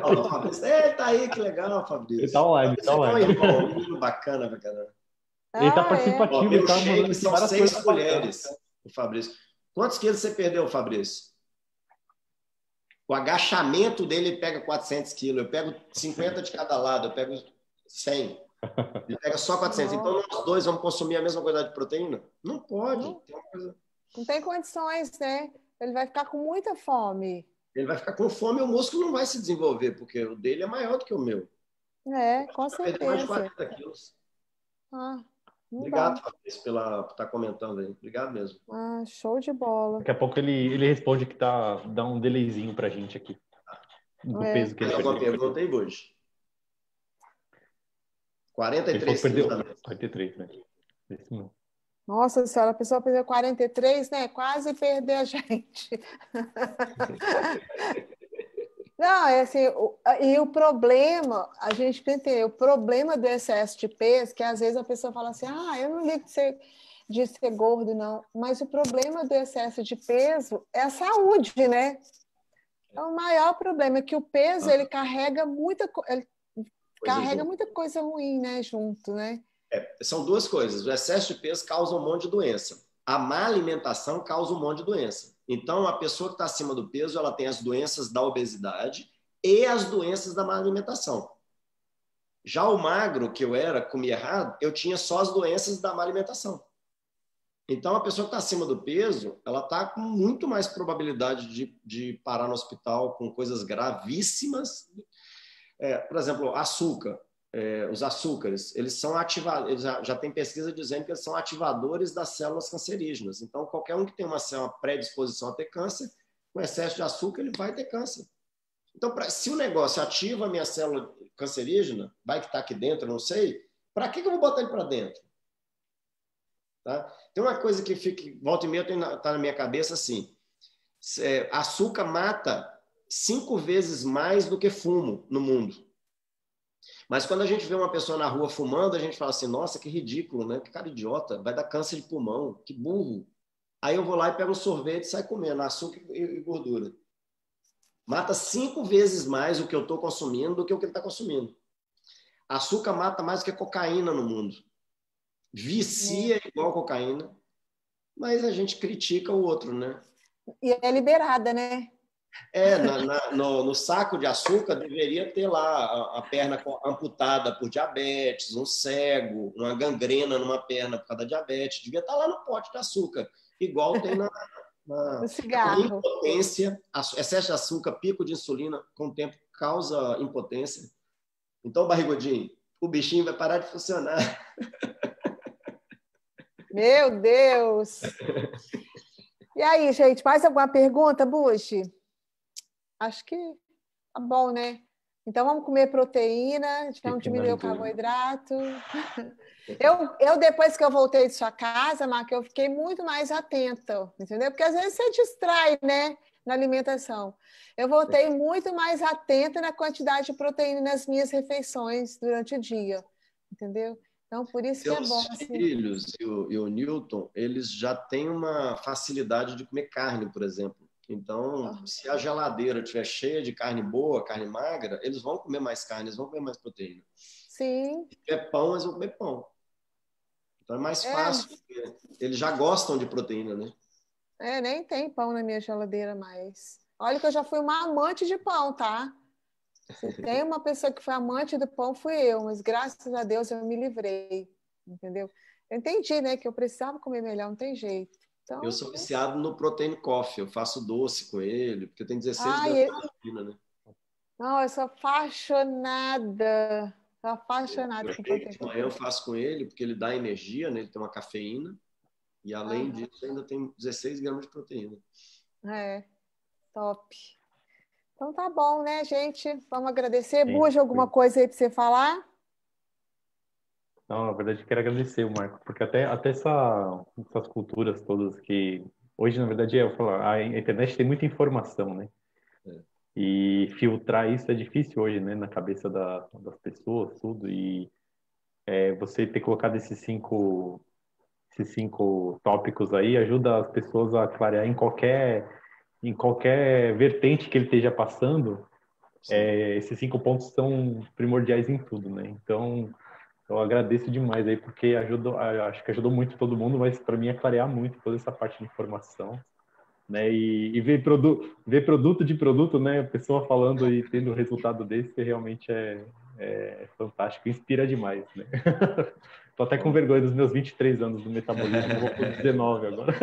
Olha lá, Fabrício. Tá aí, que legal, Ele tá Fabrício. online, Fabrício tá é tão online. irmão, um menino bacana pra caramba. Ele tá Ah, é? Ó, participativo, ele meu tá mandando shake aqui são várias 6 coisas bacanas. colheres, o Fabrício. Quantos quilos você perdeu, Fabrício? O agachamento dele pega 400 quilos. Eu pego 50 de cada lado, eu pego 100. Ele pega só 400. Então, nós dois vamos consumir a mesma quantidade de proteína? Não pode. Tem uma coisa... Não tem condições, né? Ele vai ficar com muita fome. Ele vai ficar com fome e o músculo não vai se desenvolver, porque o dele é maior do que o meu. Com Vai perder mais de certeza. 40 quilos. Não Obrigado, dá. Fabrício, por estar comentando aí. Obrigado mesmo. Show de bola. Daqui a pouco ele responde que dá um delayzinho pra gente aqui. Do peso que Tem ele alguma perdeu. pergunta aí, Buji? Ele falou 43 que quilos perdeu da mesa. 43, né? Isso mesmo. Nossa senhora, a pessoa perdeu 43, né? Quase perdeu a gente. Não, é assim, e o problema, a gente tem que entender, o problema do excesso de peso, que às vezes a pessoa fala assim, eu não ligo de ser gordo, não. Mas o problema do excesso de peso é a saúde, né? É o maior problema, é que o peso, ele carrega muita coisa ruim, né, junto, né? São duas coisas. O excesso de peso causa um monte de doença. A má alimentação causa um monte de doença. Então, a pessoa que está acima do peso, ela tem as doenças da obesidade e as doenças da má alimentação. Já o magro, que eu era, comia errado, eu tinha só as doenças da má alimentação. Então, a pessoa que está acima do peso, ela está com muito mais probabilidade de parar no hospital com coisas gravíssimas. Por exemplo, açúcar. Os açúcares, eles são ativados, já tem pesquisa dizendo que eles são ativadores das células cancerígenas. Então, qualquer um que tem uma predisposição a ter câncer, com excesso de açúcar, ele vai ter câncer. Então, se o negócio ativa a minha célula cancerígena, vai que está aqui dentro, eu não sei, para que eu vou botar ele para dentro? Tá? Tem uma coisa que fica, volta e meia, está na minha cabeça assim, açúcar mata 5 vezes mais do que fumo no mundo. Mas quando a gente vê uma pessoa na rua fumando, a gente fala assim, nossa, que ridículo, né? Que cara idiota, vai dar câncer de pulmão, que burro. Aí eu vou lá e pego um sorvete e saio comendo açúcar e gordura. Mata 5 vezes mais o que eu estou consumindo do que o que ele está consumindo. Açúcar mata mais do que cocaína no mundo. Vicia igual cocaína, mas a gente critica o outro, né? E é liberada, né? No saco de açúcar deveria ter lá a perna amputada por diabetes, um cego, uma gangrena numa perna por causa da diabetes. Devia estar lá no pote de açúcar, igual tem no cigarro. Impotência, excesso de açúcar, pico de insulina, com o tempo causa impotência. Então, barrigudinho, o bichinho vai parar de funcionar. Meu Deus! E aí, gente, mais alguma pergunta, Bushi? Acho que tá bom, né? Então, vamos comer proteína, vamos diminuir o carboidrato. Eu, depois que eu voltei de sua casa, Marca, eu fiquei muito mais atenta, entendeu? Porque às vezes você distrai, né, na alimentação. Eu voltei muito mais atenta na quantidade de proteína nas minhas refeições durante o dia, entendeu? Então, por isso que é bom. Os filhos e o Newton, eles já têm uma facilidade de comer carne, por exemplo. Então, se a geladeira estiver cheia de carne boa, carne magra, eles vão comer mais carne, eles vão comer mais proteína. Sim. Se tiver pão, eles vão comer pão. Então é mais fácil, porque eles já gostam de proteína, né? Nem tem pão na minha geladeira mais. Olha que eu já fui uma amante de pão, tá? Se tem uma pessoa que foi amante do pão, fui eu, mas graças a Deus eu me livrei, entendeu? Eu entendi, né, que eu precisava comer melhor, não tem jeito. Então, eu sou viciado no protein coffee, eu faço doce com ele, porque tem 16 gramas de proteína, né? Não, eu sou apaixonada. Sou apaixonada com protein coffee. De manhã eu faço com ele, porque ele dá energia, né? Ele tem uma cafeína, e além disso ainda tem 16 gramas de proteína. Top. Então tá bom, né, gente? Vamos agradecer. Buja, alguma coisa aí para você falar? Não, na verdade, eu quero agradecer o Marco, porque até essas culturas todas que... Hoje, na verdade, eu falo, a internet tem muita informação, né? E filtrar isso é difícil hoje, né? Na cabeça das pessoas, tudo. E você ter colocado esses cinco tópicos aí ajuda as pessoas a clarear em qualquer vertente que ele esteja passando. Esses 5 pontos são primordiais em tudo, né? Então, eu agradeço demais aí, porque acho que ajudou muito todo mundo, mas para mim é clarear muito toda essa parte de informação, né? E ver produto de produto, né? A pessoa falando e tendo o resultado desse realmente é fantástico, inspira demais, né? Tô até com vergonha dos meus 23 anos do metabolismo, vou por 19 agora.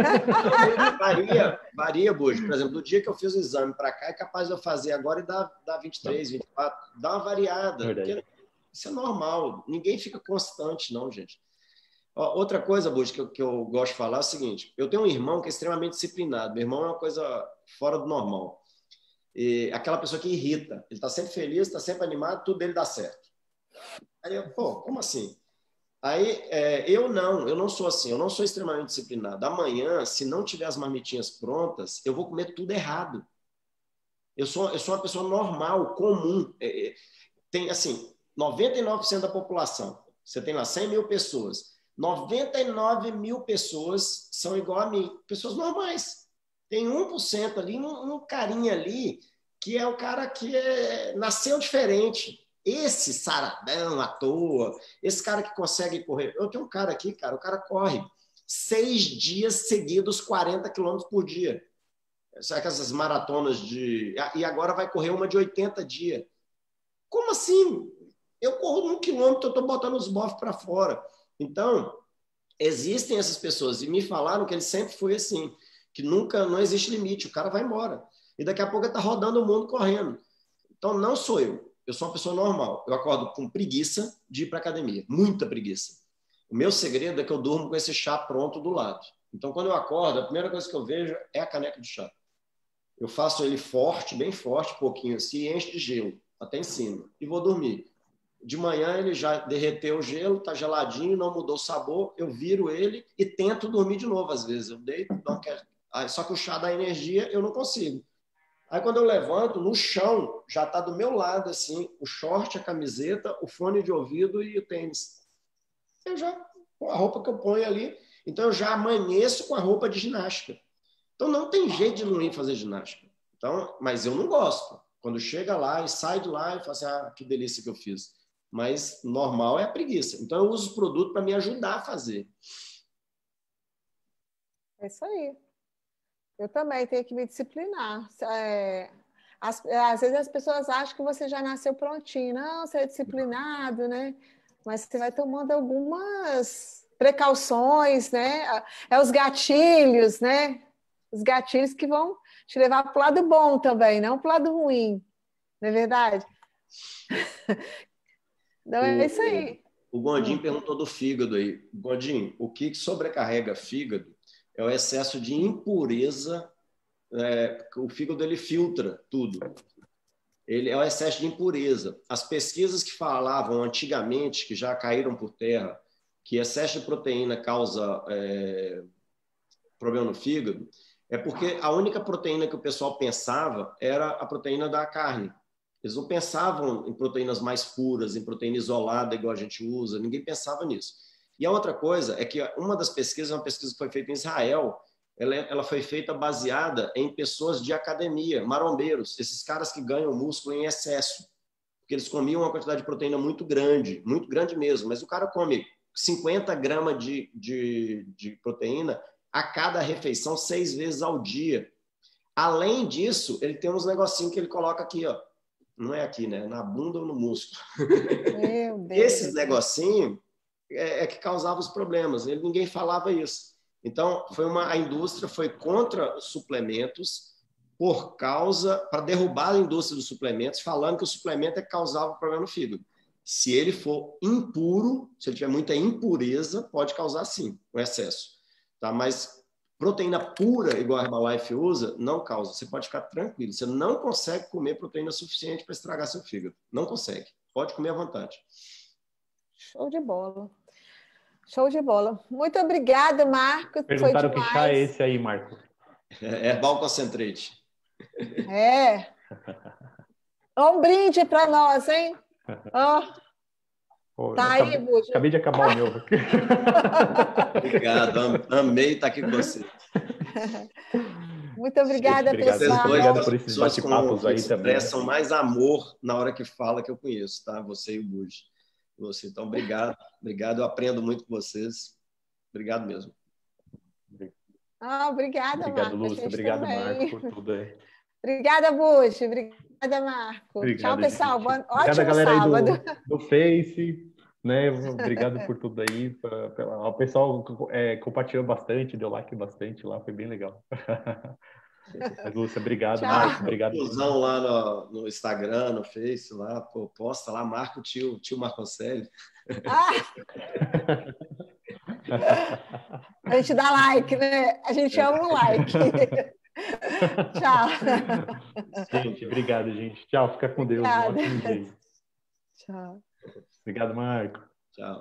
Varia, Bujo. Por exemplo, no dia que eu fiz o exame para cá, é capaz de eu fazer agora e dar 23, 24. Dá uma variada. Porque isso é normal. Ninguém fica constante, não, gente. Outra coisa, Bujo, que eu gosto de falar é o seguinte. Eu tenho um irmão que é extremamente disciplinado. Meu irmão é uma coisa fora do normal. E aquela pessoa que irrita. Ele está sempre feliz, está sempre animado, tudo dele dá certo. Aí eu, como assim? Aí, eu não sou assim, eu não sou extremamente disciplinado. Amanhã, se não tiver as marmitinhas prontas, eu vou comer tudo errado. Eu sou uma pessoa normal, comum. Tem, assim, 99% da população. Você tem lá 100 mil pessoas. 99 mil pessoas são igual a mim. Pessoas normais. Tem 1% ali, um carinha ali, que é o cara que nasceu diferente. Esse saradão à toa, esse cara que consegue correr. Eu tenho um cara aqui, cara, o cara corre 6 dias seguidos, 40 quilômetros por dia. Sabe essas maratonas de... E agora vai correr uma de 80 dias. Como assim? Eu corro 1 quilômetro, eu estou botando os bofs para fora. Então, existem essas pessoas. E me falaram que ele sempre foi assim, que nunca, não existe limite, o cara vai embora. E daqui a pouco ele está rodando o mundo correndo. Então, não sou eu. Eu sou uma pessoa normal. Eu acordo com preguiça de ir para academia. Muita preguiça. O meu segredo é que eu durmo com esse chá pronto do lado. Então, quando eu acordo, a primeira coisa que eu vejo é a caneca de chá. Eu faço ele forte, bem forte, pouquinho assim, e enche de gelo, até em cima. E vou dormir. De manhã ele já derreteu o gelo, está geladinho, não mudou o sabor. Eu viro ele e tento dormir de novo, às vezes. Eu deito, não quero. Só que o chá dá energia, eu não consigo. Aí quando eu levanto, no chão, já está do meu lado, assim, o short, a camiseta, o fone de ouvido e o tênis. A roupa que eu ponho ali, então eu já amanheço com a roupa de ginástica. Então não tem jeito de não ir fazer ginástica. Então, mas eu não gosto. Quando chega lá e sai de lá e fala assim, que delícia que eu fiz. Mas normal é a preguiça. Então eu uso os produtos para me ajudar a fazer. É isso aí. Eu também tenho que me disciplinar. Às vezes as pessoas acham que você já nasceu prontinho. Não, você é disciplinado, né? Mas você vai tomando algumas precauções, né? É os gatilhos, né? Os gatilhos que vão te levar para o lado bom também, não para o lado ruim. Não é verdade? Então é isso aí. O Gondim perguntou do fígado aí. Gondim, o que sobrecarrega fígado é o excesso de impureza. O fígado ele filtra tudo. Ele é o excesso de impureza. As pesquisas que falavam antigamente, que já caíram por terra, que excesso de proteína causa problema no fígado, é porque a única proteína que o pessoal pensava era a proteína da carne. Eles não pensavam em proteínas mais puras, em proteína isolada, igual a gente usa, ninguém pensava nisso. E a outra coisa é que uma das pesquisas, uma pesquisa que foi feita em Israel, ela foi feita baseada em pessoas de academia, marombeiros, esses caras que ganham músculo em excesso, porque eles comiam uma quantidade de proteína muito grande mesmo, mas o cara come 50 gramas de proteína a cada refeição 6 vezes ao dia. Além disso, ele tem uns negocinhos que ele coloca aqui, ó. Não é aqui, né? Na bunda ou no músculo. Meu Deus. Esses negocinhos que causavam os problemas. Ninguém falava isso. Então, a indústria foi contra os suplementos para derrubar a indústria dos suplementos, falando que o suplemento é que causava problema no fígado. Se ele for impuro, se ele tiver muita impureza, pode causar sim, um excesso. Tá? Mas proteína pura, igual a Herbalife usa, não causa. Você pode ficar tranquilo. Você não consegue comer proteína suficiente para estragar seu fígado. Não consegue. Pode comer à vontade. Show de bola. Show de bola. Muito obrigada, Marco. Perguntaram que chá é esse aí, Marco. Herbal Concentrate. Um brinde para nós, hein? Tá aí, Buja. Acabei de acabar o meu. Obrigado, amei estar aqui com você. Muito obrigada, pessoal. Obrigado por esses bate-papos aí também. Expressam mais amor na hora que fala que eu conheço, tá? Você e o Buja. Então, obrigado. Eu aprendo muito com vocês. Obrigado mesmo. Obrigada, obrigado, Marco. Lúcia. Obrigado, Marco, por tudo aí. Obrigada, Buja. Obrigada, Marco. Obrigado, tchau, pessoal. Obrigada, galera sábado. Aí do Face. Né? Obrigado por tudo aí. O pessoal compartilhou bastante, deu like bastante lá. Foi bem legal. Mas, Lúcia, obrigado, Marco. Obrigado. Inclusão lá no Instagram, no Face, lá, posta lá, marca o tio Marconcelli. A gente dá like, né? A gente ama o like. Tchau. Gente, obrigado, gente. Tchau, fica com Deus. Um ótimo dia. Tchau. Obrigado, Marco. Tchau.